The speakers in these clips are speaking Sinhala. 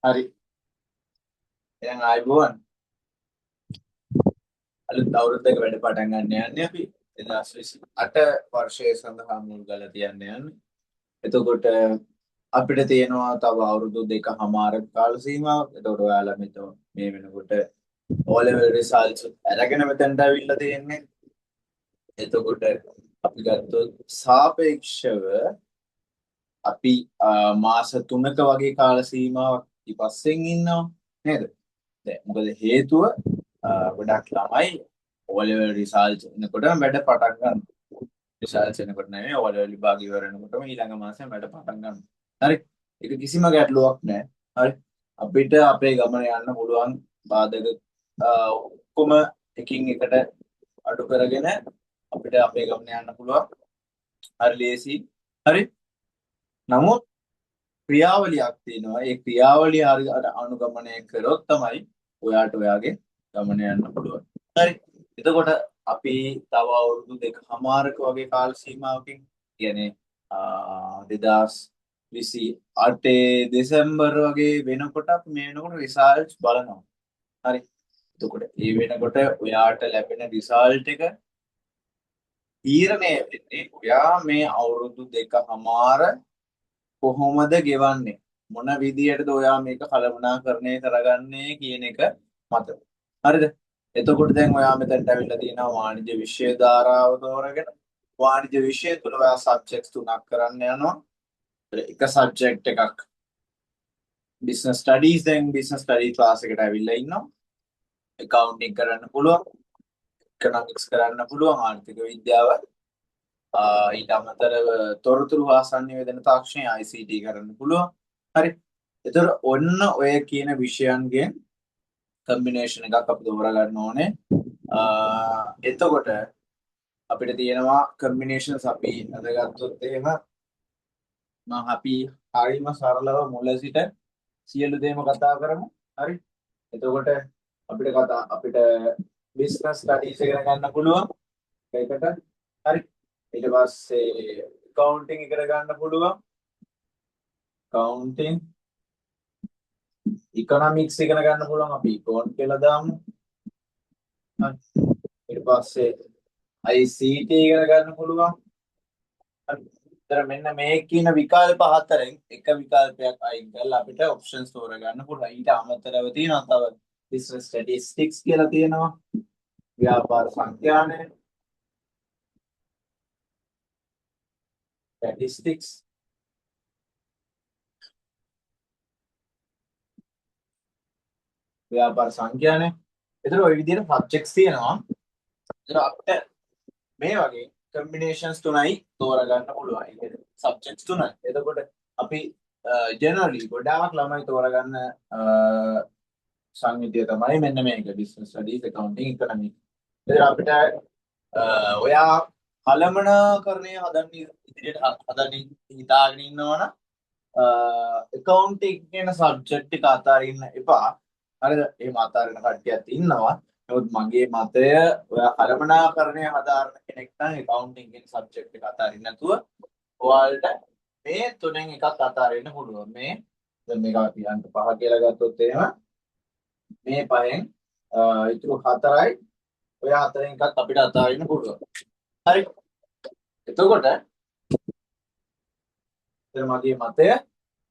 හරි. එහෙනම් ආයුබෝවන්. අලුත් අවුරුද්දක වැඩ පටන් ගන්න යන්නේ අපි 2028 වර්ෂයේ සඳහා මුල් ගලා තියන්න යන්නේ. එතකොට අපිට තියෙනවා තව අවුරුදු දෙකමාරක කාල සීමාවක්. එතකොට ඔයාලා මේ වෙනකොට O level results අරගෙන මෙතනට අවිල්ලා තියෙන්නේ. එතකොට අපි ගත්තොත් සාපේක්ෂව අපි මාස 3ක වගේ කාල සීමාවක් ඉපස්සෙන් ඉන්නවා නේද? දැන් මොකද හේතුව ගොඩක් ළමයි O level results එනකොටම වැඩ පටන් ගන්නවා. results එනකොට නෙමෙයි O level විභාග ඉවර වෙනකොටම ඊළඟ මාසෙම වැඩ පටන් ගන්නවා. හරි. ඒක කිසිම ගැටලුවක් නැහැ. හරි. අපිට අපේ ගමන යන්න පුළුවන් බාධක ඔක්කොම එකින් එකට අඩු කරගෙන අපිට අපේ ගමන යන්න පුළුවන්. හරි ලේසි. හරි. නමුත් ක්‍රියාවලියක් තියෙනවා. ඒ ක්‍රියාවලිය හරියට අනුගමනය කරොත් තමයි ඔයාට ඔයාගේ ගමන යන්න පුළුවන්. හරි. එතකොට අපි තව අවුරුදු දෙකමාරක වගේ කාල සීමාවකින් කියන්නේ 2028 දෙසැම්බර් වගේ වෙනකොට අපි මේ වෙනකොට රිසල්ට්ස් බලනවා. හරි. එතකොට ඒ වෙනකොට ඔයාට ලැබෙන රිසල්ට් එක තීරණය වෙන්නේ ඔයා මේ අවුරුදු දෙකමාර කොහොමද ගෙවන්නේ, මොන විදියටද ඔයා මේක කළමනාකරණය කරගන්නේ කියන එක මත. හරිද? එතකොට දැන් ඔයා මෙතනට ඇවිල්ලා තියෙනවා වාණිජ්‍ය විෂය ධාරාව තෝරගෙන. වාණිජ්‍ය විෂය තුල ඔයා සබ්ජෙක්ට්ස් තුනක් කරන්න යනවා. එක සබ්ජෙක්ට් එකක් බිස්නස් ස්ටඩීස්. දැන් බිස්නස් ස්ටඩී ක්ලාස් එකට ඇවිල්ලා ඉන්නවා. accounting කරන්න පුළුවන්, economics කරන්න පුළුවන්, ආර්ථික විද්‍යාව, ඊට අමතරව තොරතුරු හා සංනිවේදන තාක්ෂණය ICT කරන්න පුළුවන්. හරි. එතකොට ඔන්න ඔය කියන විෂයන්ගෙන් කම්බිනේෂන් එකක් අපි තෝරා ගන්න ඕනේ. එතකොට අපිට තියෙනවා කම්බිනේෂන්ස් අපි අදගත්තොත් එහෙම අපි හරිම සරලව මුල සිට සියලු දේම කතා කරමු. හරි. එතකොට අපිට බිස්නස් ස්ටඩීස් ඉගෙන ගන්න පුළුවන් ඒකට. හරි. ඊට පස්සේ accounting ඉගෙන ගන්න පුළුවන්. accounting, economics ඉගෙන ගන්න පුළුවන්. අපි econ කියලා දාමු. හරි. ඊට පස්සේ ICT ඉගෙන ගන්න පුළුවන්. හරි. ඒතර මෙන්න මේ කියන විකල්ප හතරෙන් එක විකල්පයක් අයින් කරලා අපිට ඔප්ෂන්ස් තෝරා ගන්න පුළුවන්. ඊට අමතරව තියෙනවා තව business statistics කියලා තියෙනවා. ව්‍යාපාර සංඛ්‍යානය, statistics, ව්‍යාපාර සංඛ්‍යානය. ඒතර ওই විදිහට සබ්ජෙක්ට්ස් තියෙනවා. ඒතර අපිට මේ වගේ කම්බිනේෂන්ස් තුනයි තෝරා ගන්න පුළුවන්. ඒ කියන්නේ සබ්ජෙක්ට්ස් තුනයි. එතකොට අපි ජෙනරලි ගොඩාක් ළමයි තෝරගන්න සංවිධිය තමයි මෙන්න මේක බිස්නස් ස්ටඩීස්, accounting, economics. ඒතර අපිට ඔයා කළමනාකරණය ඉදිරියට හදන්න හිතාගෙන ඉන්නවනම් accounting කියන සබ්ජෙක්ට් එක අතාරින්න එපා. හරිද? එහෙම අතාරින කට්ටියක් ඉන්නවා. නමුත් මගේ මතය ඔයා කළමනාකරණය හදාරන කෙනෙක් නම් accounting කියන සබ්ජෙක්ට් එක අතාරින්න නැතුව ඔයාලට මේ තුනෙන් එකක් අතාරින්න පුළුවන්. දැන් මේක අපි අංක 5 කියලා ගත්තොත් එහෙම මේ පහෙන් ඉතුරු 4යි ඔය හතරෙන් එකක් අපිට අතාරින්න පුළුවන්. හරි. එතකොට මගේ මතය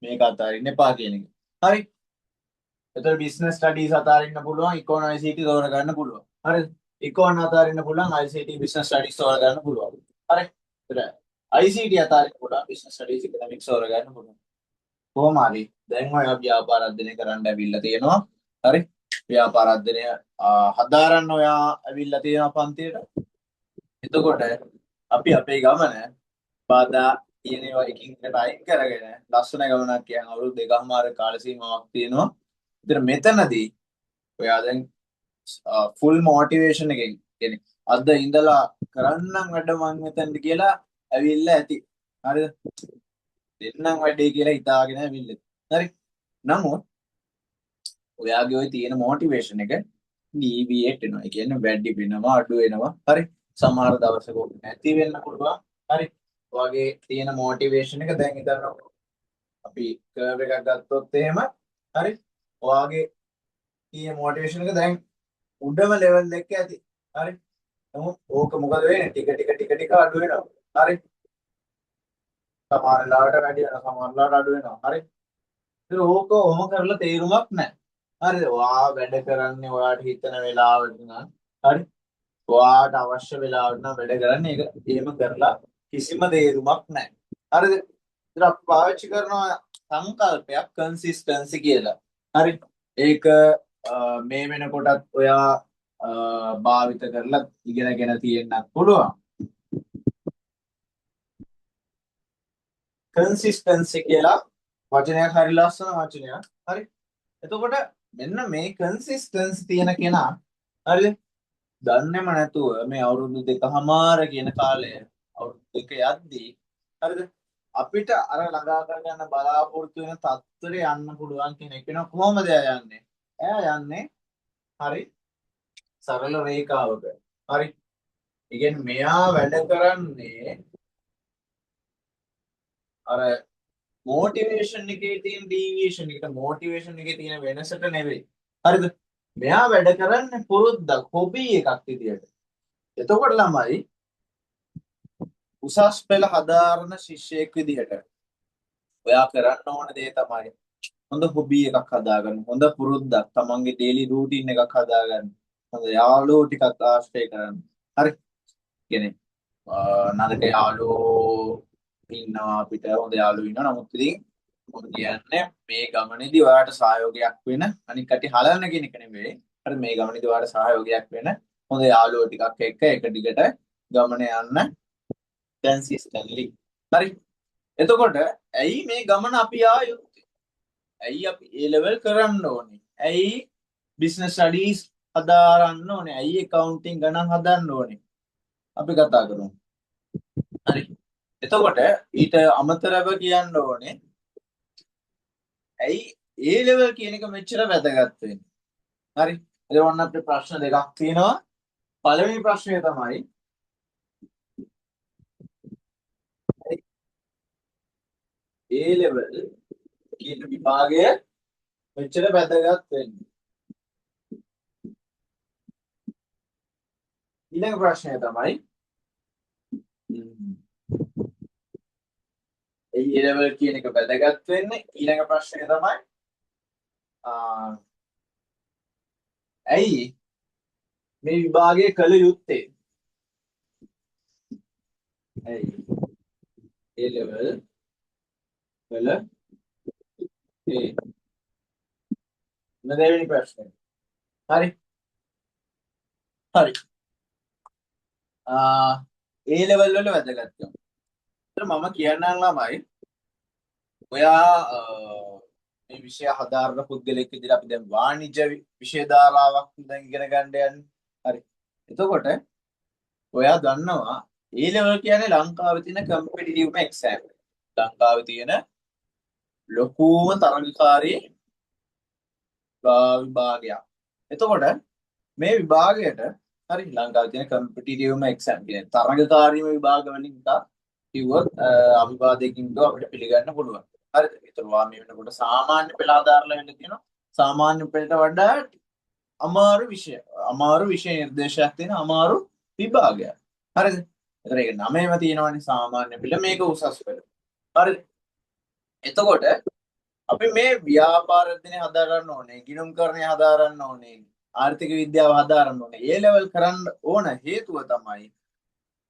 මේක අතාරින්න එපා කියන එක. හරි. එතකොට බිස්නස් ස්ටඩීස් අතාරින්න පුළුවන්, ඉකෝන ICT තෝරා ගන්න පුළුවන්. හරිද? ඉකෝන අතාරින්න පුළුවන්, ICT බිස්නස් ස්ටඩීස් තෝරා ගන්න පුළුවන්. හරි. එතකොට ICT අතාරින්න පුළුවන්, බිස්නස් ස්ටඩීස් ඉකනොමික්ස් තෝරා ගන්න පුළුවන්. කොහොම හරි දැන් ඔය ව්‍යාපාර අධ්‍යයනය කරන්න ඇවිල්ලා තියෙනවා. හරි. ව්‍යාපාර අධ්‍යයනය හදාරන්න ඔයා ඇවිල්ලා තියෙනවා පන්තියට. එතකොට අපි අපේ ගමන බාධා තියෙනවා එකින් එකට අයින් කරගෙන ලස්සන ගමනක් කියන අවුරුදු දෙකමාර කාල සීමාවක් තියෙනවා. ඉතින් මෙතනදී ඔයා දැන් ෆුල් මොටිවේෂන් එකෙන් කියන්නේ අද ඉඳලා කරන්නම් වැඩ මං මෙතනට කියලා ඇවිල්ලා ඇති. හරිද? දෙන්නම් වැඩේ කියලා හිතාගෙන ඇවිල්ලා. හරි. නමුත් ඔයාගේ ওই තියෙන මොටිවේෂන් එක ඩීවියේට් වෙනවා. ඒ කියන්නේ වැඩි වෙනවා, අඩු වෙනවා. හරි. සමහර දවසක නැති වෙන්න පුළුවන්. හරි. ඔයාගේ තියෙන මොටිවේෂන් එක දැන් ඉතින් අපි කර්ව් එකක් ගත්තොත් එහෙම හරි ඔයාගේ ඊයේ මොටිවේෂන් එක දැන් උඩම ලෙවල් එක ඇති හරි නමුත් ඕක මොකද වෙන්නේ ටික අඩු වෙනවා හරි සමහර ලාවට වැඩි වෙනවා සමහර ලාවට අඩු වෙනවා හරි ඉතින් ඕක ඔහොම කරලා තේරුමක් නැහැ හරිද ඔයා වැඩ කරන්නේ ඔයාට හිතන වෙලාවට නම් හරි ඔයාට අවශ්‍ය වෙලාවට නම් වැඩ කරන්නේ ඒක එහෙම කරලා කිසිම තේරුමක් නැහැ හරිද ඉතින් අපි පාවිච්චි කරනවා සංකල්පයක් කන්සිස්ටන්සි කියලා හරි ඒක මේ වෙනකොටත් ඔයා භාවිත කරලා ඉගෙනගෙන තියෙන්නත් පුළුවන් කන්සිස්ටන්සි කියලා වචනයක් හරි ලස්සන වචනයක් හරි එතකොට මෙන්න මේ කන්සිස්ටන්සි තියෙන කෙනා හරිද දන්නේම නැතුව මේ අවුරුදු දෙකමාර කියන කාලය අවුරුදු දෙක යද්දී හරිද අපිට අර ළඟා කරගන්න බලාපොරොත්තු වෙන තත්ත්වයට යන්න පුළුවන් කෙනෙක් වෙනවා කොහොමද එයා යන්නේ? එයා යන්නේ හරි සරල රේඛාවක. හරි. ඒ කියන්නේ මෙයා වැඩ කරන්නේ අර මොටිවේෂන් එකේ තියෙන ඩීවියේෂන් එකට මොටිවේෂන් එකේ තියෙන වෙනසට නෙවෙයි. හරිද? මෙයා වැඩ කරන්නේ පුරුද්දක් හොබි එකක් විදියට. එතකොට ළමයි උසස් පෙළ හදාරන ශිෂ්‍යයෙක් විදිහට ඔයා කරන්න ඕන දේ තමයි හොඳ හොබි එකක් හදාගන්න හොඳ පුරුද්දක් තමන්ගේ ඩේලි රූටින් එකක් හදාගන්න හොඳ යාළුවෝ ටිකක් ආශ්‍රය කරන්න හරි කියන්නේ නරක යාළුවෝ ඉන්නවා අපිට හොඳ යාළුවෝ ඉන්නවා නමුත් ඉතින් මොකද කියන්නේ මේ ගමනේදී ඔයාට සහයෝගයක් වෙන අනික කටි හලන්න කියන එක නෙමෙයි හරි මේ ගමනේදී ඔයාට සහයෝගයක් වෙන හොඳ යාළුවෝ ටිකක් එක්ක එක දිගට ගමන යන්න කන්සිස්ටන්ට්ලි හරි එතකොට ඇයි මේ ගමන අපි ආයුත්තේ ඇයි අපි ඒ ලෙවල් කරන්න ඕනේ ඇයි බිස්නස් ස්ටඩීස් හදාරන්න ඕනේ ඇයි accounting ගණන් හදන්න ඕනේ අපි කතා කරමු හරි එතකොට ඊට අමතරව කියන්න ඕනේ ඇයි ඒ ලෙවල් කියන එක මෙච්චර වැදගත් වෙන්නේ හරි ඒක ඔන්න අපිට ප්‍රශ්න දෙකක් තියෙනවා පළවෙනි ප්‍රශ්නය තමයි ඒ ලෙවල් කියන විභාගය මෙච්චර වැදගත් වෙන්නේ ඊළඟ ප්‍රශ්නය තමයි ඒ ලෙවල් කියන එක වැදගත් වෙන්නේ ඊළඟ ප්‍රශ්නය තමයි ඇයි මේ විභාගය කළ යුත්තේ ඇයි ඒ ලෙවල් කළ ඒ දෙවෙනි ප්‍රශ්නය හරි හරි ඒ ලෙවල් වල වැදගත්කම මම කියන්නම් ළමයි ඔයා මේ විෂය හදාරන පුද්ගලෙක් විදිහට අපි දැන් වාණිජ්‍ය විෂය ධාරාවක් දැන් ඉගෙන ගන්න යන්නේ. හරි. එතකොට ඔයා දන්නවා ඒ ලෙවල් කියන්නේ ලංකාවේ තියෙන කම්පිටිටිව්ම එක්සෑම්. ලංකාවේ තියෙන ලොකුම තරඟකාරී විභාගයක්. එතකොට මේ විභාගයට හරි ලංකාවේ තියෙන කම්පිටිටිව්ම එක්සෑම් කියන්නේ තරඟකාරීම විභාග වලින් එකක් කිව්වොත් අභිවාදයකින් දෝ අපිට පිළිගන්න පුළුවන්. හරිද? ඒතර වා මේ වෙනකොට සාමාන්‍ය පෙළ ආධාරලා වෙන්න තියෙනවා. සාමාන්‍ය පෙළට වඩා අමාරු විෂය නිර්දේශයක් තියෙන අමාරු විභාගයක්. හරිද? ඒතර ඒක නමේම තියෙනවානේ සාමාන්‍ය පෙළ මේක උසස් පෙළ. හරිද? එතකොට අපි මේ ව්‍යාපාර දිනේ හදාගන්න ඕනේ, ගිණුම්කරණය හදාගන්න ඕනේ, ආර්ථික විද්‍යාව හදාගන්න ඕනේ. ඒ ලෙවල් කරන්න ඕන හේතුව තමයි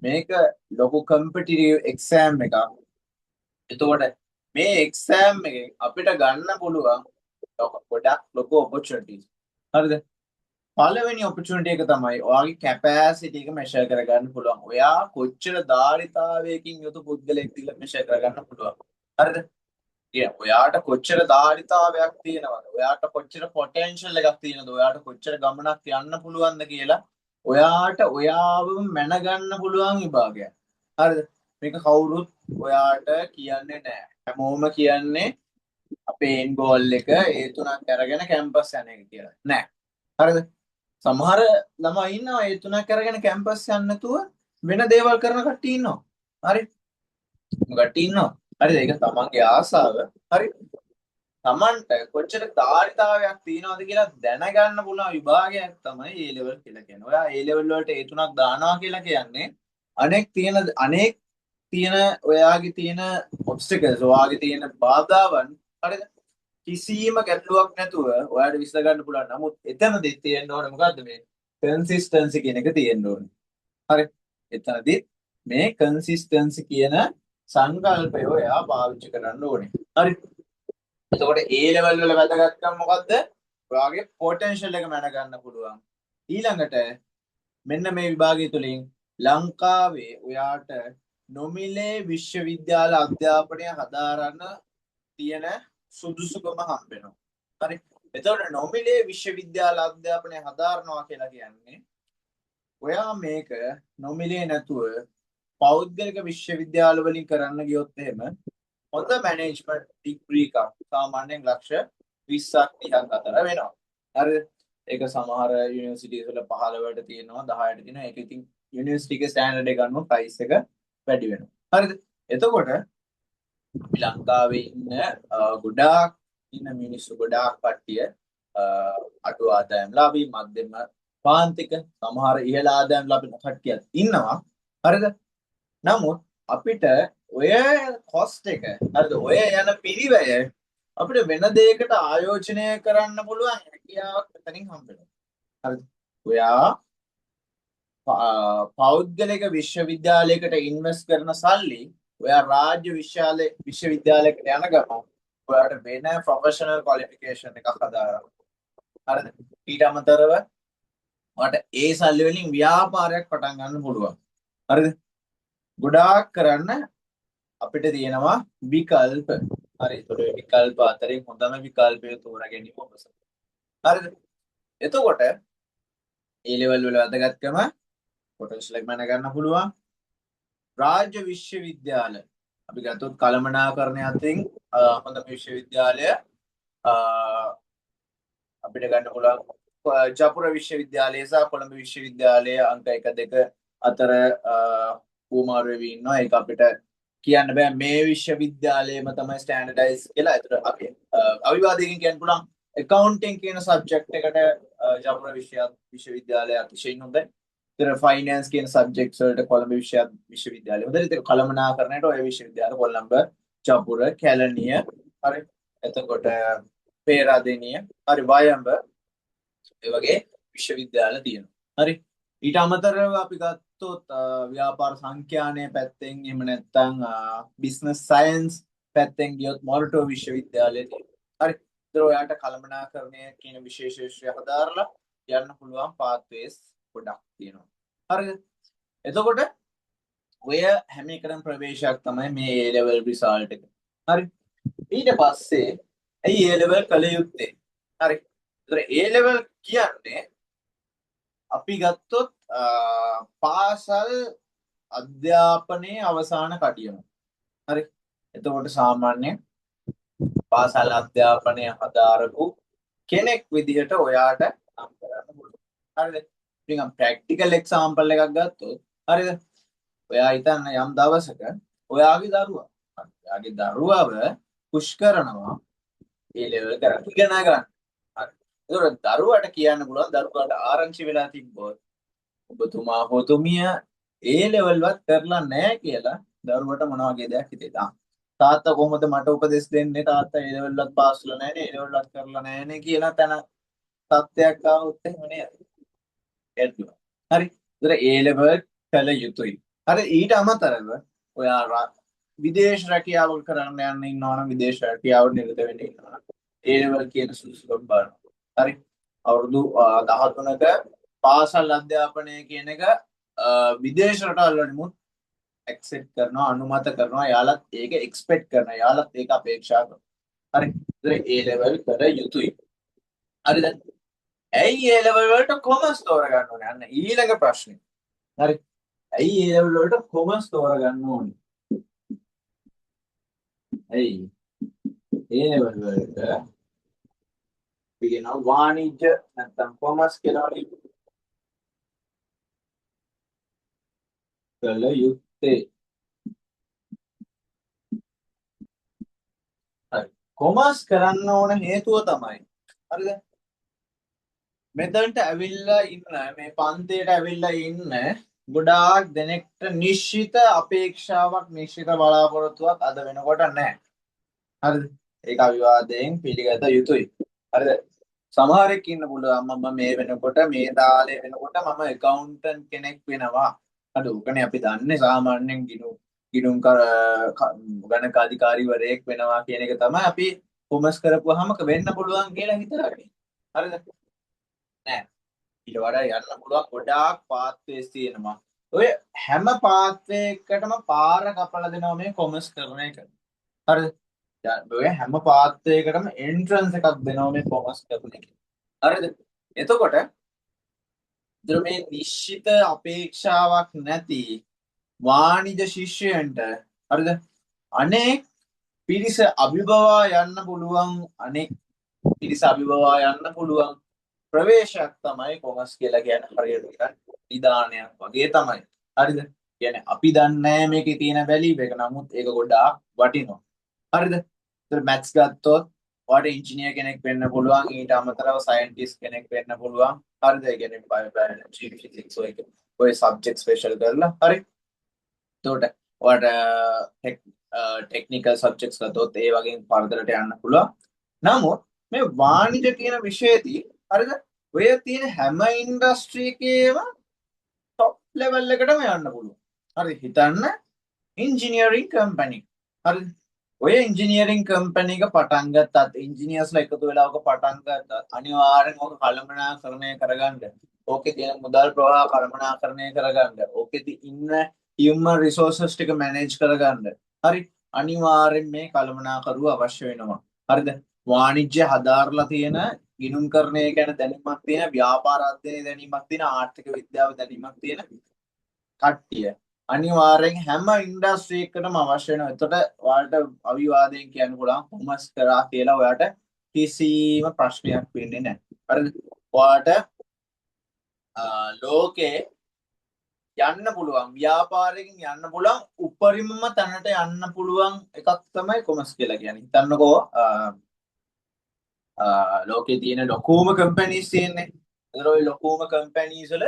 මේක ලොකු කම්පිටිටිව් එක්සෑම් එකක්. එතකොට මේ එක්සෑම් එකෙන් අපිට ගන්න පුළුවන් ගොඩක් ලොකු ඔපොර්චුනිටිස්. හරිද? පළවෙනි ඔපොර්චුනිටි එක තමයි ඔයාගේ කැපැසිටි එක මෙෂර් කරගන්න පුළුවන්. ඔයා කොච්චර ධාරිතාවයකින් යුතු පුද්ගලයෙක් කියලා මෙෂර් කරගන්න පුළුවන්. හරිද? ඔයාට කොච්චර ධාරිතාවයක් තියෙනවද? ඔයාට කොච්චර පොටෙන්ෂල් එකක් තියෙනවද? ඔයාට කොච්චර ගමනක් යන්න පුළුවන්ද කියලා ඔයාට ඔයාවම මැනගන්න පුළුවන් විභාගයක්. හරිද? මේක කවුරුත් ඔයාට කියන්නේ නැහැ. හැමෝම කියන්නේ අපේ එන් ගෝල් එක ඒ තුනක් අරගෙන කැම්පස් යන එක කියලා. නෑ. හරිද? සමහර ළමයි ඉන්නවා ඒ තුනක් අරගෙන කැම්පස් යන්න නැතුව වෙන දේවල් කරන කට්ටිය ඉන්නවා. හරි? කට්ටිය ඉන්නවා. හරිද? ඒක තමන්ගේ ආසාව. හරි? තමන්ට කොච්චර ධාරිතාවයක් තියෙනවද කියලා දැනගන්න පුළුවන් විභාගයක් තමයි A level කියලා කියන්නේ. ඔයා A level වලට A තුනක් දානවා කියලා කියන්නේ අනෙක් තියෙන ඔයාගේ තියෙන ඔබ්ස්ටකල්ස් ඔයාගේ තියෙන බාධාවන් හරිද? කිසිම ගැටලුවක් නැතුව ඔයාලට විසඳ ගන්න පුළුවන්. නමුත් එතනදී තියෙන්න ඕනේ මොකද්ද මේ කන්සිස්ටන්සි කියන එක තියෙන්න ඕනේ. හරි. එතනදී මේ කන්සිස්ටන්සි කියන සංකල්පය ඔයා පාවිච්චි කරන්න ඕනේ. හරි. එතකොට A level වල වැදගත්කම මොකද්ද? ඔයාගේ පොටෙන්ෂල් එක මැන ගන්න පුළුවන්. ඊළඟට මෙන්න මේ විභාගය තුලින් ලංකාවේ ඔයාට නොමිලේ විශ්වවිද්‍යාල අධ්‍යාපනය හදාරන්න තියෙන සුදුසුකම හම්බ වෙනවා. හරි. එතකොට නොමිලේ විශ්වවිද්‍යාල අධ්‍යාපනය හදාරනවා කියලා කියන්නේ ඔයා මේක නොමිලේ නැතුව පෞද්ගලික විශ්වවිද්‍යාල වලින් කරන්න ගියොත් එහෙම හොඳ මැනේජ්මන්ට් ඩිග්‍රී එකක් සාමාන්‍යයෙන් ලක්ෂ 20ක් 30ක් අතර වෙනවා. හරිද? ඒක සමහර යුනිවර්සිටිස් වල 15ට තියෙනවා 10ට තියෙනවා. ඒක ඉතින් යුනිවර්සිටි එකේ ස්ටෑන්ඩඩ් එක අනුව ප්‍රයිස් එක වැඩි වෙනවා. හරිද? එතකොට අපි ලංකාවේ ඉන්න ගොඩාක් ඉන්න මිනිස්සු ගොඩාක් කට්ටිය අඩු ආදායම්ලාභී මධ්‍යම පාන්තික සමහර ඉහළ ආදායම්ලාභී කට්ටියක් ඉන්නවා. හරිද? නමුත් අපිට ඔය කොස්ට් එක හරිද? ඔය යන පිරිවැය අපිට වෙන දෙයකට ආයෝජනය කරන්න පුළුවන් හැකියාවක් මෙතනින් හම්බ වෙනවා. හරිද? ඔයා පෞද්ගලික විශ්වවිද්‍යාලයකට ඉන්වෙස්ට් කරන සල්ලි ඔයා රාජ්‍ය විශ්වවිද්‍යාලයකට යන ගමන් ඔයාට වෙන ප්‍රොෆෙෂනල් ක්වොලිෆිකේෂන් එකක් හදාගන්න. හරිද? ඊට අමතරව ඔයාට ඒ සල්ලි වලින් ව්‍යාපාරයක් පටන් ගන්න පුළුවන්. හරිද? ගොඩාක් කරන්න අපිට තියෙනවා විකල්ප. හරි. ඒතකොට විකල්ප අතරින් හොඳම විකල්පය තෝරා ගැනීම ඔබසම. හරිද? එතකොට A level වල වැදගත්කම පොටෙන්ෂල් එක මැන ගන්න පුළුවන්. රාජ්‍ය විශ්වවිද්‍යාල අපි ගත්තොත් කළමනාකරණය අතින් හොඳ විශ්වවිද්‍යාලය අපිට ගන්න පුළුවන් ජපුර විශ්වවිද්‍යාලය සහ කොළඹ විශ්වවිද්‍යාලය අංක 1 2 අතර කුමාර වෙවි ඉන්නවා. ඒක අපිට කියන්න බෑ මේ විශ්වවිද්‍යාලයේම තමයි ස්ටෑන්ඩඩයිස් කියලා. ඒතර අපි අවිවාදයෙන් කියන්න පුළුවන් accounting කියන සබ්ජෙක්ට් එකට ජපුර විශ්වවිද්‍යාලය අතිශයින් හොඳයි. ඒතර ෆයිනෑන්ස් කියන සබ්ජෙක්ට්ස් වලට කොළඹ විශ්වවිද්‍යාලය හොඳයි. ඒතර කළමනාකරණයට ඔය විශ්වවිද්‍යාල කොළඹ, ජපුර, කැලණිය, හරි. එතකොට පේරාදෙණිය, හරි, වයඹ ඒ වගේ විශ්වවිද්‍යාල තියෙනවා. හරි. ඊට අමතරව අපි ගත්තොත් ව්‍යාපාර සංඛ්‍යානය පැත්තෙන් එහෙම නැත්නම් බිස්නස් සයන්ස් පැත්තෙන් ගියොත් මොරටුව විශ්වවිද්‍යාලය තියෙනවා. හරි. ඒතර ඔයාලට කළමනාකරණය කියන විශේෂ හදාරලා යන්න පුළුවන් පාත්වේස් ගොඩක් තියෙනවා. හරිද? එතකොට ඔය හැම එකටම ප්‍රවේශයක් තමයි මේ A level result එක. හරි. ඊට පස්සේ ඇයි A level කළ යුත්තේ? හරි. ඒතර A level කියන්නේ අපි ගත්තොත් පාසල් අධ්‍යාපනයේ අවසාන කඩියම. හරි. එතකොට සාමාන්‍ය පාසල් අධ්‍යාපනය හදාරපු කෙනෙක් විදිහට ඔයාට නම් කරන්න පුළුවන්. හරිද? නිකන් ප්‍රැක්ටිකල් එක්සැම්පල් එකක් ගත්තොත් හරිද? ඔයා හිතන්න යම් දවසක ඔයාගේ දරුවව පුෂ් කරනවා ඒ ලෙවල් කරලා ඉගෙන ගන්න. හරි. ඒතකොට දරුවට කියන්න පුළුවන් දරුවාට ආරංචි වෙලා තිබ්බොත් ඔබතුමා හොතුමිය ඒ ලෙවල් වත් කරලා නැහැ කියලා දරුවට මොන වගේ දෙයක් හිතේද? තාත්තා කොහොමද මට උපදෙස් දෙන්නේ? තාත්තා ඒ ලෙවල් වත් පාස් වෙලා නැහැ නේ, ඒ ලෙවල් වත් කරලා නැහැ නේ කියලා තන තත්ත්වයක් ආවොත් එහෙම නේද? එද්දුවා. හරි. ඒතර ඒ ලෙවල් කළ යුතුයි. හරි. ඊට අමතරව ඔයා විදේශ රැකියාවල් කරන්න යන්න ඉන්නවා නම් විදේශ රැකියාවට නිරත වෙන්න ඉන්නවා. ඒ ලෙවල් කියන සුදුසුකම් බලන්න. හරි. අවුරුදු 13ක පාසල් අධ්‍යාපනය කියන එක විදේශ රටවල් වලිමුත් ඇක්සෙප්ට් කරනවා, අනුමත කරනවා. යාලත් ඒක එක්ස්පෙක්ට් කරනවා. යාලත් ඒක අපේක්ෂා කරනවා. හරි. ඒතර ඒ ලෙවල් කර යුතුයි. හරිද? ඇයි ඒ ලෙවල් වලට කොමර්ස් තෝරගන්න ඕනේ? අන්න ඊළඟ ප්‍රශ්නේ. හරි. ඇයි ඒ ලෙවල් වලට කොමර්ස් තෝරගන්න ඕනේ? ඇයි ඒ ලෙවල් වලට අපි කියනවා වාණිජ්‍ය නැත්නම් කොමර්ස් කියලා කළ යුත්තේ. හරි. කොමර්ස් කරන්න ඕන හේතුව තමයි. හරිද? මෙතනට ඇවිල්ලා ඉන්න මේ පන්තියට ඇවිල්ලා ඉන්න ගොඩාක් දෙනෙක්ට නිශ්චිත අපේක්ෂාවක් නිශ්චිත බලාපොරොත්තුවක් අද වෙනකොට නැහැ. හරිද? ඒක අවිවාදයෙන් පිළිගත යුතුයි. හරිද? සමහරෙක් ඉන්න පුළුවන් මම මේ වෙනකොට මේ තාලේ වෙනකොට මම ඇකවුන්ටන්ට් කෙනෙක් වෙනවා. අද උකනේ අපි දන්නේ සාමාන්‍යයෙන් ගිණුම් ගණකාධිකාරීවරයෙක් වෙනවා කියන එක තමයි අපි කොමර්ස් කරපුවාම වෙන්න පුළුවන් කියලා හිතලානේ. හරිද? නෑ. ඊට වඩා යන්න පුළුවන් ගොඩාක් පාත්වේස් තියෙනවා. ඔය හැම පාත්වයකටම පාර කපලා දෙනවා මේ කොමර්ස් කරන එක. හරිද? ඔය හැම පාත්වයකටම එන්ට්‍රන්ස් එකක් දෙනවා මේ කොමර්ස් කරන එක. හරිද? එතකොට ඉතින් මේ නිශ්චිත අපේක්ෂාවක් නැති වාණිජ ශිෂ්‍යයන්ට හරිද? අනෙක් පිරිස අභිබවා යන්න පුළුවන් අනෙක් පිරිස අභිබවා යන්න පුළුවන් ප්‍රවේශයක් තමයි කොමර්ස් කියලා කියන්නේ. හරියට නිකන් නිදානයක් වගේ තමයි. හරිද? කියන්නේ අපි දන්නේ මේකේ තියෙන වැලියු එක. නමුත් ඒක ගොඩාක් වටිනවා. හරිද? ඒතර මැත්ස් ගත්තොත් ඔයාලට ඉංජිනේර් කෙනෙක් වෙන්න පුළුවන්. ඊට අමතරව සයන්ටිස්ට් කෙනෙක් වෙන්න පුළුවන්. හරිද? ඒ කියන්නේ බයෝලොජි ෆිසික්ස් ඔය සබ්ජෙක්ට් ස්පෙෂල් කරලා. හරි? එතකොට ඔයාලට ටෙක්නිකල් සබ්ජෙක්ට්ස් ගත්තොත් ඒ වගේ පරතරට යන්න පුළුවන්. නමුත් මේ වාණිජ කියන විෂයේදී හරිද? ඔය තියෙන හැම ඉන්ඩස්ට්‍රි එකේම টপ ලෙවල් එකටම යන්න පුළුවන්. හරි හිතන්න ඉන්ජිනියරින් කම්පැනි. හරිද? ඔය ඉන්ජිනියරින් කම්පැනි එක පටන් ගත්තත් ඉන්ජිනියර්ස්ලා එකතු වෙලා ඔක පටන් ගත්තත් අනිවාර්යෙන් ඔක කළමනාකරණය කරගන්න. ඕකේ තියෙන මුදල් ප්‍රවාහ කළමනාකරණය කරගන්න. ඕකෙදි ඉන්න හියුමන් රිසෝසස් ටික මැනේජ් කරගන්න. හරි අනිවාර්යෙන් මේ කළමනාකරුව අවශ්‍ය වෙනවා. හරිද? වාණිජ්‍ය හදාarලා තියෙන ගිණුම්කරණය ගැන දැනීමක් තියෙන ව්‍යාපාර අධ්‍යයනයේ දැනීමක් තියෙන ආර්ථික විද්‍යාව දැනීමක් තියෙන කට්ටිය අනිවාර්යෙන් හැම ඉන්ඩස්ට්‍රි එකකටම අවශ්‍ය වෙනවා. එතකොට ඔයාලට අවිවාදයෙන් කියන්න පුළුවන් කොමර්ස් කරා කියලා ඔයාලට කිසිම ප්‍රශ්නයක් වෙන්නේ නැහැ. හරිද? ඔයාලට ලෝකේ යන්න පුළුවන් ව්‍යාපාරයෙන් යන්න පුළුවන් උපරිමම තැනට යන්න පුළුවන් එකක් තමයි කොමර්ස් කියලා කියන්නේ. හිතන්නකෝ ලෝකේ තියෙන ලොකුම කම්පැනිස් තියෙන්නේ. ඒතර ওই ලොකුම කම්පැනිස් වල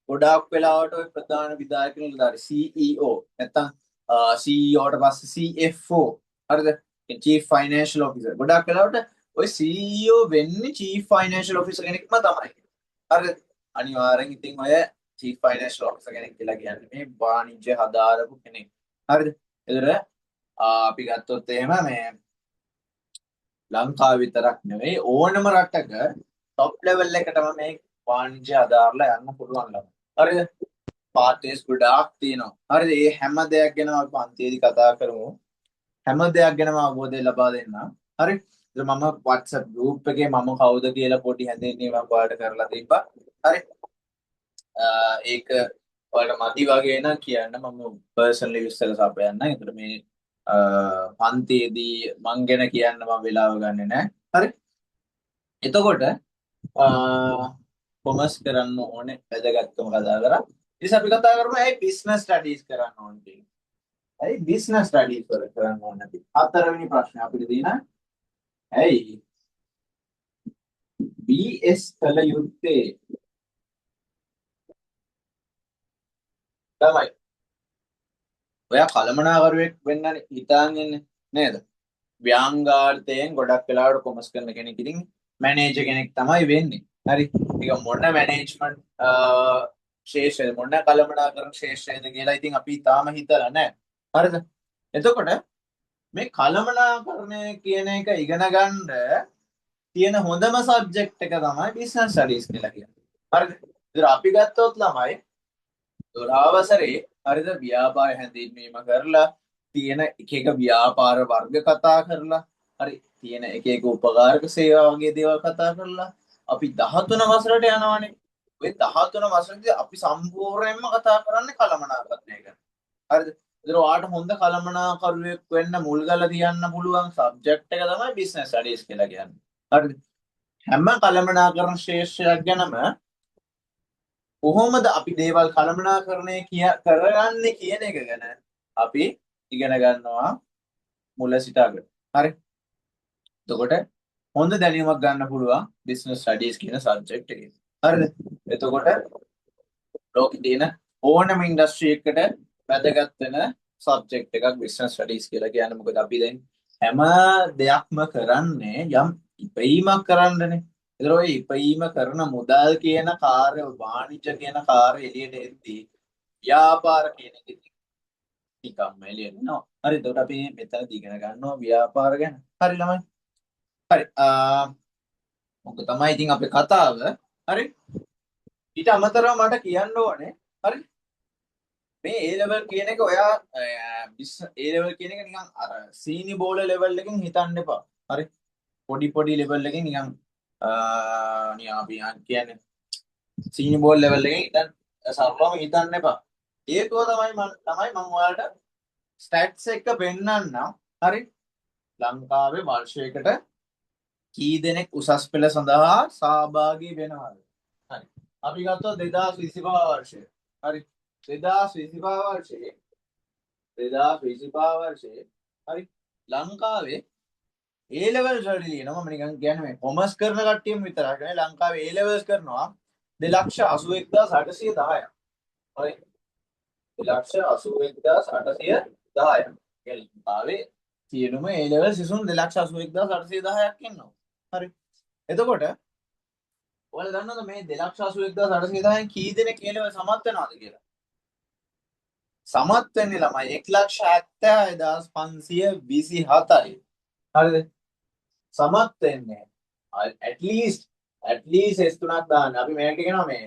ගොඩාක් වෙලාවට ওই ප්‍රධාන විධායක නිලධාරී CEO නැත්තම් CEOට පස්සේ CFO හරිද? Chief Financial Officer. ගොඩාක් වෙලාවට ওই CEO වෙන්නේ Chief Financial Officer කෙනෙක්ම තමයි. හරිද? අනිවාර්යෙන් ඉතින් ඔය Chief Financial Officer කෙනෙක් කියලා කියන්නේ මේ වාණිජ්‍ය හදාරපු කෙනෙක්. හරිද? ඒතර අපි ගත්තොත් එහෙම මේ ලංකාව විතරක් නෙවෙයි ඕනම රටක টপ ලෙවල් එකටම මේ වාණිජ්‍ය හදාarලා යන්න පුළුවන් ළම. හරිද? පාර්ටිස් ගොඩාක් තියෙනවා. හරිද? මේ හැම දෙයක් ගැනම අපි පන්තියේදී කතා කරමු. හැම දෙයක් ගැනම අවබෝධය ලබා දෙන්න. හරි? ඉතින් මම WhatsApp group එකේ මම කවුද කියලා පොඩි හැඳින්වීමක් ඔයාලට කරලා තිබ්බා. හරි? ඒක ඔයාලට මදි වගේ නම් කියන්න මම පර්සනලි විස්තර සපයන්න. ඒතර මේ පන්තියේදී මං ගැන කියන්න මම වෙලාව ගන්නෙ නැහැ. හරි? එතකොට කොමර්ස් කරන්න ඕනේ වැදගත්කම කතා කරා. ඉතින් අපි කතා කරමු ඇයි බිස්නස් ස්ටඩීස් කරන්න ඕනේ කියලා. ඇයි බිස්නස් ස්ටඩීස් කරන්න ඕනේ නැති? හතරවෙනි ප්‍රශ්නේ අපිට තියෙන ඇයි BS කළ යුත්තේ? තමයි. ඔයා කළමනාකරුවෙක් වෙන්න හිතාන් ඉන්නේ නේද? ව්‍යංගාර්ථයෙන් ගොඩක් වෙලාවට කොමර්ස් කරන කෙනෙක් ඉතින් මැනේජර් කෙනෙක් තමයි වෙන්නේ. හරි? ඒක මොන මැනේජ්මන්ට් ශේෂ්ත්‍රය මොන කළමනාකරණ ශේෂ්ත්‍රයද කියලා ඉතින් අපි තාම හිතලා නැහැ. හරිද? එතකොට මේ කළමනාකරණය කියන එක ඉගෙන ගන්න තියෙන හොඳම සබ්ජෙක්ට් එක තමයි බිස්නස් ස්ටඩීස් කියලා කියන්නේ. හරිද? ඉතින් අපි ගත්තොත් ළමයි 12 වසරේ හරිද ව්‍යාපාර හැඳින්වීම කරලා තියෙන එක එක ව්‍යාපාර වර්ග කතා කරලා හරි තියෙන එක එක උපකාරක සේවා වගේ දේවල් කතා කරලා අපි 13 වසරට යනවානේ. ඔය 13 වසරේදී අපි සම්පූර්ණයෙන්ම කතා කරන්නේ කළමනාකරණය ගැන. හරිද? ඒතර ඔයාලට හොඳ කළමනාකරුවෙක් වෙන්න මුල් ගල තියන්න පුළුවන් සබ්ජෙක්ට් එක තමයි බිස්නස් ස්ටඩීස් කියලා කියන්නේ. හරිද? හැම කළමනාකරණ ශේෂ්ත්‍රයක් ගැනම කොහොමද අපි දේවල් කළමනාකරණය කරගන්නේ කියන එක ගැන අපි ඉගෙන ගන්නවා මුල සිට අගට. හරි? එතකොට හොඳ දැනීමක් ගන්න පුළුවන් බිස්නස් ස්ටඩීස් කියන සබ්ජෙක්ට් එකේ. හරිද? එතකොට ලෝකේ තියෙන ඕනම ඉන්ඩස්ට්‍රි එකකට වැදගත් වෙන සබ්ජෙක්ට් එකක් බිස්නස් ස්ටඩීස් කියලා කියන්නේ. මොකද අපි දැන් හැම දෙයක්ම කරන්නේ යම් ඉපීමක් කරන්නනේ. ඒතර ඔය ඉපීම කරන මුදල් කියන කාර්ය වාණිජ්‍ය කියන කාර්ය එළියට එද්දී ව්‍යාපාර කියන එක නිකම්ම එළියට එනවා. හරි. එතකොට අපි මෙතනදී ඉගෙන ගන්නවා ව්‍යාපාර ගැන. හරි ළමයි. හරි. මොක තමයි ඉතින් අපේ කතාව. හරි. ඊට අමතරව මට කියන්න ඕනේ. හරි. මේ A level කියන එක ඔයා A level කියන එක නිකන් අර සීනි බෝල level එකකින් හිතන්න එපා. හරි. පොඩි level එකකින් නිකන් නිකන් අපි කියන්නේ සීනි බෝල් level එකකින් හිතන්න සරලවම හිතන්න එපා. හේතුව තමයි මම ඔයාලට ස්ටැට්ස් එක පෙන්නන්නම්. හරි. ලංකාවේ වර්ෂයකට කී දෙනෙක් උසස් පෙළ සඳහා සහභාගී වෙනවද? හරි. අපි ගත්තොත් 2025 වර්ෂය. හරි. 2025 වර්ෂයේ හරි ලංකාවේ A levels වලට ලියනවා. මම නිකන් කියන්නේ මේ කොමර්ස් කරන කට්ටියම විතරක් නෙවෙයි ලංකාවේ A levels කරනවා 2,81,810ක්. හරි. 2,81,810ක්. ලංකාවේ සියලුම A levels සිසුන් 2,81,810ක් ඉන්නවා. හරි. එතකොට ඔයාලා දන්නවද මේ 2,81,810න් කී දෙනෙක් A level සමත් වෙනවද කියලා? සමත් වෙන්නේ ළමයි 1,76,527යි. හරිද? සමත් වෙන්නේ at least S3ක් දාන්න. අපි මේකට කියනවා මේ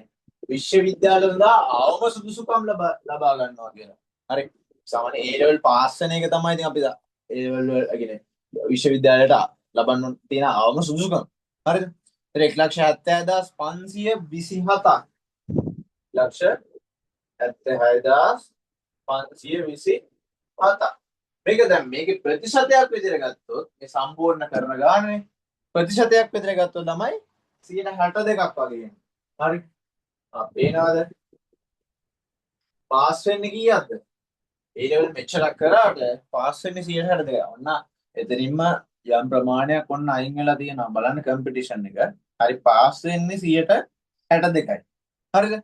විශ්වවිද්‍යාල සඳහා අවම සුදුසුකම් ලබා ගන්නවා කියලා. හරි. සාමාන්‍ය A level පාස් වෙන එක තමයි ඉතින් අපි A level වල කියන්නේ විශ්වවිද්‍යාලයට ලබන්න තියෙන අවම සුදුසුකම්. හරිද? ඒතර 1,76,527ක්. 1,76,527ක්. මේක දැන් මේකේ ප්‍රතිශතයක් විදිහට ගත්තොත් මේ සම්පූර්ණ කරන ගානේ ප්‍රතිශතයක් විදිහට ගත්තොත් තමයි 62ක් වගේ එන්නේ. හරි. පේනවද? පාස් වෙන්නේ කීයක්ද? ඒ ලෙවල් මෙච්චරක් කරාට පාස් වෙන්නේ 62ක්. ඔන්න එතනින්ම යම් ප්‍රමාණයක් ඔන්න අයින් වෙලා තියෙනවා. බලන්න කම්පිටිෂන් එක. හරි පාස් වෙන්නේ 62යි. හරිද?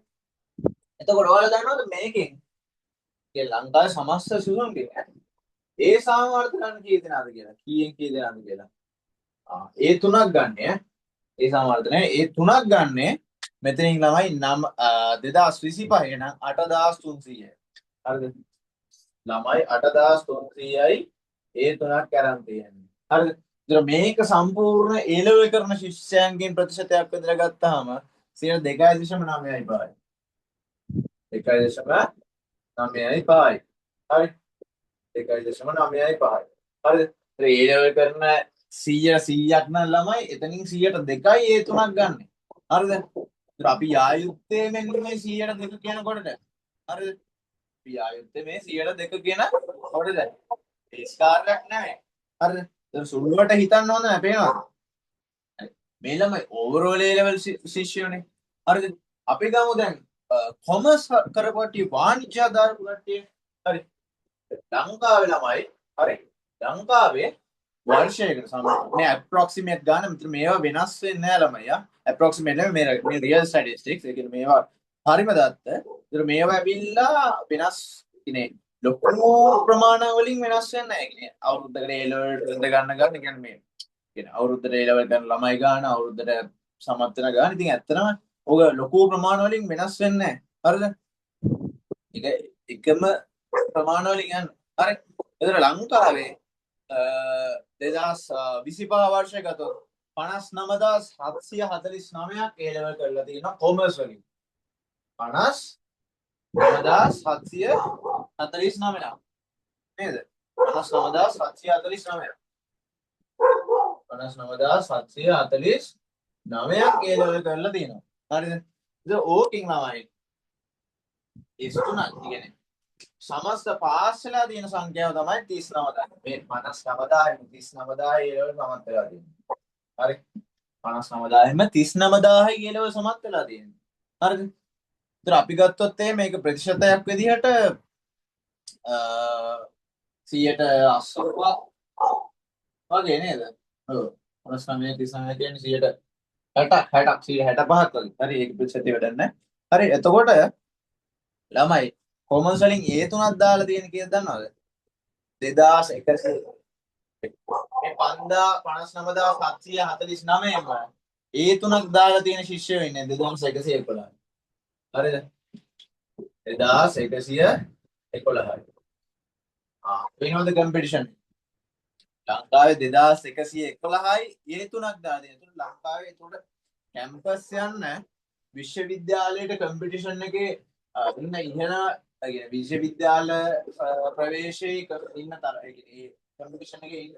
එතකොට ඔයාලා දන්නවද මේකෙන් ඒ ලංකාවේ සමස්ත සිසුන්ගේ ඒ සාමවර්ධන කී දෙනාද කියලා? කීයෙන් කී දෙනාද කියලා? ඒ තුනක් ගන්න ඈ. ඒ සාමවර්ධනය ඒ තුනක් ගන්නේ මෙතනින් ළමයි 2025 නම් 8300යි. හරිද? ළමයි 8300යි ඒ තුනක් අරන් තියෙන්නේ. හරිද? ඒතර මේක සම්පූර්ණ A level කරන ශිෂ්‍යයන්ගෙන් ප්‍රතිශතයක් විතර ගත්තාම 2.9යි පායි. 2.9යි පායි. හරි. 2.9යි පායි. හරිද? ඒතර A level කරන 100ක් නම් ළමයි එතනින් 102යි ඒ තුනක් ගන්න. හරිද? ඒතර අපි යායුත්තේ මෙන්න මේ 102 කියන කොටට. හරිද? අපි යායුත්තේ මේ 102 කියන කොටට. ඒ ස්කාරයක් නැහැ. හරිද? ඒතර සුළුවට හිතන්න හොඳ නැහැ පේනවද? මේ ළමයි ඕවරෝල් A level ශිෂ්‍යයෝනේ. හරිද? අපි ගමු දැන් කොමර්ස් කරපටි වාණිජ්‍ය ආධාරපු කට්ටිය. හරි. ලංකාවේ ළමයි හරි. ලංකාවේ වර්ෂයකට සමහර මේ ඇප්‍රොක්සිමේට් ගන්න මෙතන මේවා වෙනස් වෙන්නේ නැහැ ළමයා. ඇප්‍රොක්සිමේට් නෙමෙයි මේ රියල් ස්ටැටිස්ටික්ස්. ඒ කියන්නේ මේවා හරිම දත්ත. ඒතර මේවා ඇවිල්ලා වෙනස් ඉන්නේ ලොකු ප්‍රමාණ වලින් වෙනස් වෙන්නේ නැහැ. කියන්නේ අවුරුද්දකට A level ඉඳ ගන්න කියන්නේ මේ කියන්නේ අවුරුද්දට A level ගන්න ළමයි ගන්න අවුරුද්දට සමත් වෙන ගන්න. ඉතින් ඇත්තටම ඔක ලොකු ප්‍රමාණ වලින් වෙනස් වෙන්නේ නැහැ. හරිද? ඒක එකම ප්‍රමාණ වලින් යන. හරි. ඒතර ලංකාවේ 2025 වර්ෂය ගතොත් 59,749ක් A level කරලා තියෙනවා කොමර්ස් වලින්. 59,749 නේද? 59,749. 59,749ක් A level කරලා තියෙනවා. හරිද? ඉතින් ඕකින් ළමයි S3 කියන්නේ සමස්ත පාස් වෙලා තියෙන සංඛ්‍යාව තමයි 39,000. මේ 59,000 39,000 A level සමත් වෙලා තියෙනවා. හරි. 59,000ෙම 39,000 A level සමත් වෙලා තියෙනවා. හරිද? ඒතර අපි ගත්තොත් මේක ප්‍රතිශතයක් විදිහට 180ක් වගේ නේද? ඔව්. 59 39 කියන්නේ 60 65ක් වගේ. හරි ඒක ප්‍රතිශතය වැඩක් නැහැ. හරි එතකොට ළමයි කොමර්ස් වලින් ඒ තුනක් දාලා තියෙන කීයද දන්නවද? 2100 මේ 559749ම ඒ තුනක් දාලා තියෙන ශිෂ්‍යයෝ ඉන්නේ 2111. හරිද? 2111. වෙනවද කම්පිටිෂන්? ලංකාවේ 2111යි ඒ තුනක් දාලා තියෙන. ඒතකොට ලංකාවේ ඒතකොට කැම්පස් යන්න විශ්වවිද්‍යාලයට කම්පිටිෂන් එකේ ඉන්න ඉහළ විශ්වවිද්‍යාල ප්‍රවේශයේ ඉන්න ඒ කම්පිටිෂන් එකේ ඉන්න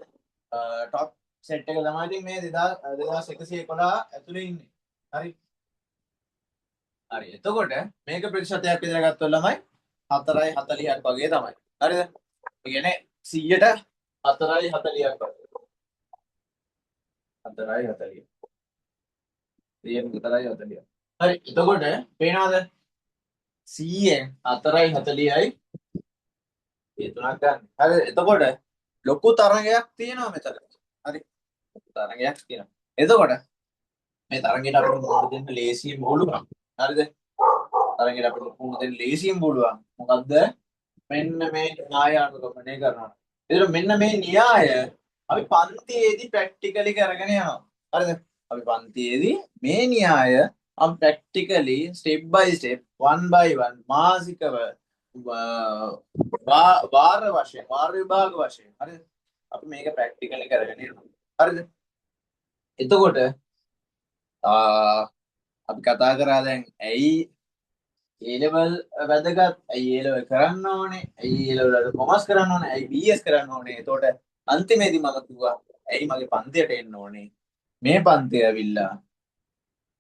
ටොප් සෙට් එක තමයි ඉතින් මේ 2111 ඇතුලේ ඉන්නේ. හරි. හරි. එතකොට මේක ප්‍රතිශතයක් විතර ගත්තොත් ළමයි 4.40ක් වගේ තමයි. හරිද? ඒ කියන්නේ 100ට 4.40ක් වගේ. 4.40. 4.40. හරි. එතකොට පේනවද? 100ෙන් 4.40යි ඒ තුනක් ගන්න. හරි. එතකොට ලොකු තරගයක් තියෙනවා මෙතන. හරි. තරගයක් තියෙනවා. එතකොට මේ තරගයට අපිට මොකද දෙන්න ලේසියෙන් පුළුවන්. හරිද? තරගයට අපිට මොකද දෙන්න ලේසියෙන් පුළුවන්. මොකද්ද? මෙන්න මේ න්‍යාය අනුගමනය කරනවා. එතකොට මෙන්න මේ න්‍යාය අපි පන්තියේදී ප්‍රැක්ටිකලි කරගෙන යනවා. හරිද? අපි පන්තියේදී මේ න්‍යාය අපි practically step bye step 1 by 1 මාසිකව වාර වශයෙන් වාර විභාග වශයෙන් හරිද? අපි මේක ප්‍රැක්ටිකලි කරගෙන යනවා. හරිද? එතකොට අපි කතා කරා දැන් ඇයි A level වැදගත්? ඇයි A level කරන්න ඕනේ? ඇයි A level වලට කොමර්ස් කරන්න ඕනේ? ඇයි BS කරන්න ඕනේ? එතකොට අන්තිමේදී මම කිව්වා ඇයි මගේ පන්තියට එන්න ඕනේ? මේ පන්තිය ඇවිල්ලා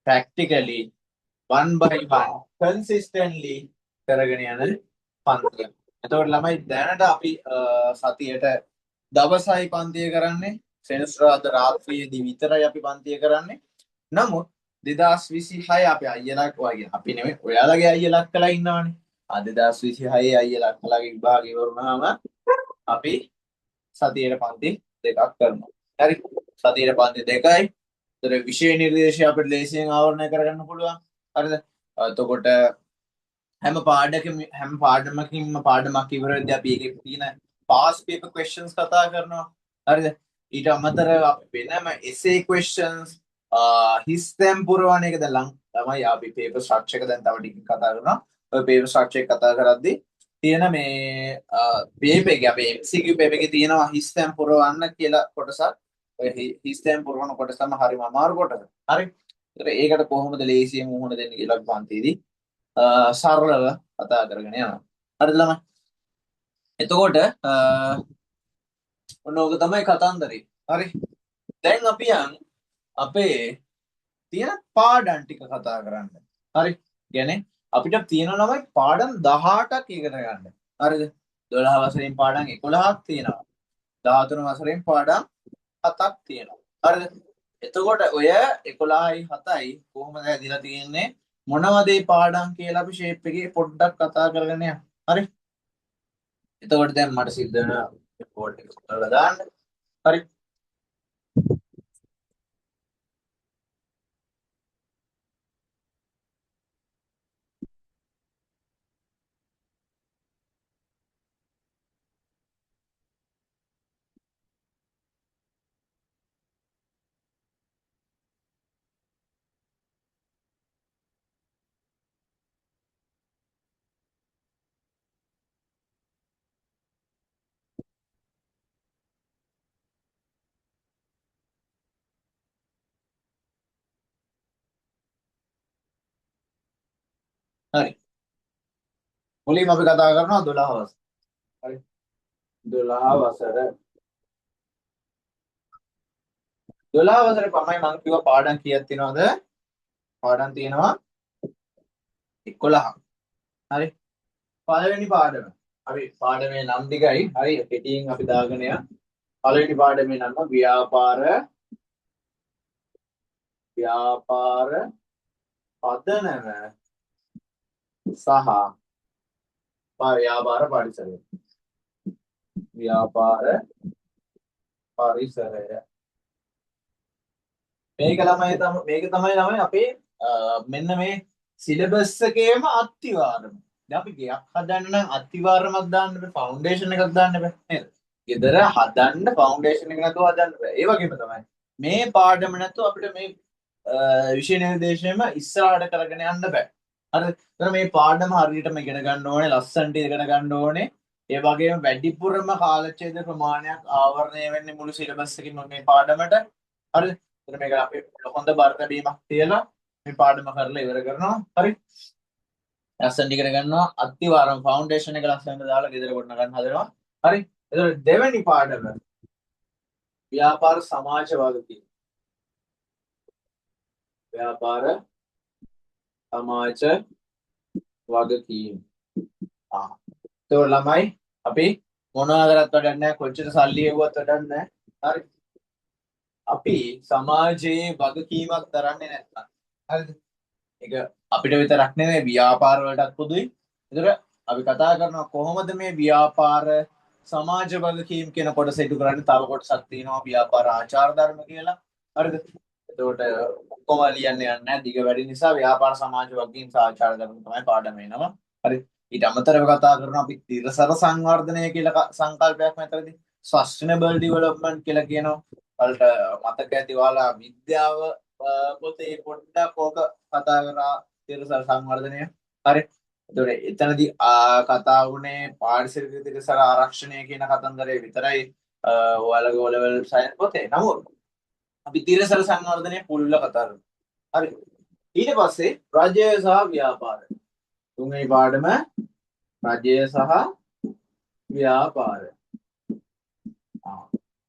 practically 1 by 1 consistently කරගෙන යන පන්තිය. එතකොට ළමයි දැනට අපි සතියට දවසයි පන්තිය කරන්නේ. සෙනසුරාදා රාත්‍රියේදී විතරයි අපි පන්තිය කරන්නේ. නමුත් 2026 අපේ අයියලා වගේ අපි නෙමෙයි ඔයාලගේ අයියලා අක්කලා ඉන්නවනේ. 2026 අයියලා අක්කලාගේ විභාගය වරුණාම අපි සතියේ පන්ති දෙකක් කරනවා. හරි. සතියේ පන්ති දෙකයි. ඒතර විෂය නිර්දේශය අපිට ලේසියෙන් ආවරණය කරගන්න පුළුවන්. හරිද? එතකොට හැම පාඩමකින්ම පාඩමක් ඉවරෙද්දී අපි ඒකේ තියෙන පාස් පේපර් questions කතා කරනවා. හරිද? ඊට අමතරව අපි වෙනම essay questions හිස්තැම් පුරවන එක දැන් ළමයි අපි පේපර් ස්ට්‍රක්චර් එක දැන් තව ටිකක් කතා කරනවා. ඔය පේපර් ස්ට්‍රක්චර් එක කතා කරද්දී තියෙන මේ පේපර් එකේ අපේ MCQ පේපර් එකේ තියෙනවා හිස්තැම් පුරවන්න කියලා කොටසක්. ඔය හිස්තැම් පුරවන කොටස තමයි හරිම අමාරු කොටස. හරි. ඒකට කොහොමද ලේසියෙන් මුහුණ දෙන්නේ කියලා පන්තියේදී සරලව කතා කරගෙන යනවා. හරිද ළමයි? එතකොට ඔන්න ඕක තමයි කතන්දරේ. හරි. දැන් අපි යන් අපේ තියෙන පාඩම් ටික කතා කරන්න. හරි. කියන්නේ අපිට තියෙන ළමයි පාඩම් 18ක් ඉගෙන ගන්න. හරිද? 12 වසරෙන් පාඩම් 11ක් තියෙනවා. 13 වසරෙන් පාඩම් 7ක් තියෙනවා. හරිද? එතකොට ඔය 11යි 7යි කොහොමද ඇදිලා තියෙන්නේ? මොනවද මේ පාඩම් කියලා අපි ෂේප් එකේ පොඩ්ඩක් කතා කරගෙන යමු. හරි? එතකොට දැන් මට සිද්ධ වෙන report එක කරලා දාන්න. හරි? හරි. මුලින්ම අපි කතා කරනවා 12 වසර. හරි. 12 වසර 12 වසරේ පමණයි මම කිව්වා පාඩම් කීයක් තියෙනවද? පාඩම් තියෙනවා 11ක්. හරි. පළවෙනි පාඩම. අපි පාඩමේ නම් ටිකයි. හරි. කෙටියෙන් අපි දාගෙන යමු. පළවෙනි පාඩමේ නම ව්‍යාපාර පදනම සහ ව්‍යාපාර පරිසරය. ව්‍යාපාර පරිසරය. මේක තමයි අපේ මෙන්න මේ සිලබස් එකේම අත්තිවාරම. දැන් අපි ගයක් හදන්න නම් අත්තිවාරමක් දාන්න බෑ, ෆවුන්ඩේෂන් එකක් දාන්න බෑ නේද? ගෙදර හදන්න ෆවුන්ඩේෂන් එක නැතුව හදන්න බෑ. ඒ වගේම තමයි මේ පාඩම නැතුව අපිට මේ විෂය නිර්දේශනයම ඉස්සරහට කරගෙන යන්න බෑ. හරිද? එතන මේ පාඩම හරියටම ඉගෙන ගන්න ඕනේ, ලස්සනට ඉගෙන ගන්න ඕනේ. ඒ වගේම වැඩිපුරම කාලච්ඡේද ප්‍රමාණයක් ආවරණය වෙන්නේ මුළු සිලබස් එකකින්ම මේ පාඩමට. හරිද? එතන මේක අපි හොඳ බර ලැබීමක් තියලා මේ පාඩම කරලා ඉවර කරනවා. හරි? ලස්සනට ඉගෙන ගන්නවා. අත්තිවාරම් ෆවුන්ඩේෂන් එක ලස්සනට දාලා ගෙදර කොට ගන්න හදනවා. හරි? එතකොට දෙවෙනි පාඩම ව්‍යාපාර සමාජ වගකීම්. ව්‍යාපාර සමාජ වගකීම්. ඒතකොට ළමයි අපි මොනවා කරත් වැඩක් නැහැ, කොච්චර සල්ලි එවුවත් වැඩක් නැහැ. හරි? අපි සමාජයේ වගකීමක් දරන්නේ නැත්නම් හරිද? ඒක අපිට විතරක් නෙවෙයි ව්‍යාපාර වලටත් පොදුයි. ඒතර අපි කතා කරනවා කොහොමද මේ ව්‍යාපාර සමාජ වගකීම් කියන කොටස ඉදු කරන්නේ. තව කොටසක් තියෙනවා ව්‍යාපාර ආචාර ධර්ම කියලා. හරිද? එතකොට ඔක්කොම ලියන්න යන්නේ නැහැ. දිග වැඩි නිසා ව්‍යාපාර සමාජ වගකීම් සහ ආචාර ධර්ම තමයි පාඩම වෙනවා. හරි. ඊට අමතරව කතා කරනවා අපි තිරසර සංවර්ධනය කියලා සංකල්පයක් මෙතනදී සස්ටේනබල් ඩෙවලොප්මන්ට් කියලා කියනවා. වලට මතක ඇති ඔයාලා විද්‍යාව පොතේ පොඩ්ඩක් ඕක කතා කරා තිරසර සංවර්ධනය. හරි. එතකොට එතනදී කතා වුණේ පාරිසරික තිරසර ආරක්ෂණය කියන කතන්දරේ විතරයි ඔයාලගේ O level සයන්ස් පොතේ. නමුත් අපි තිරසර සංවර්ධනය පුළුල්ල කතා කරමු. හරි. ඊට පස්සේ රජය සහ ව්‍යාපාර. තුන්වෙනි පාඩම රජය සහ ව්‍යාපාර.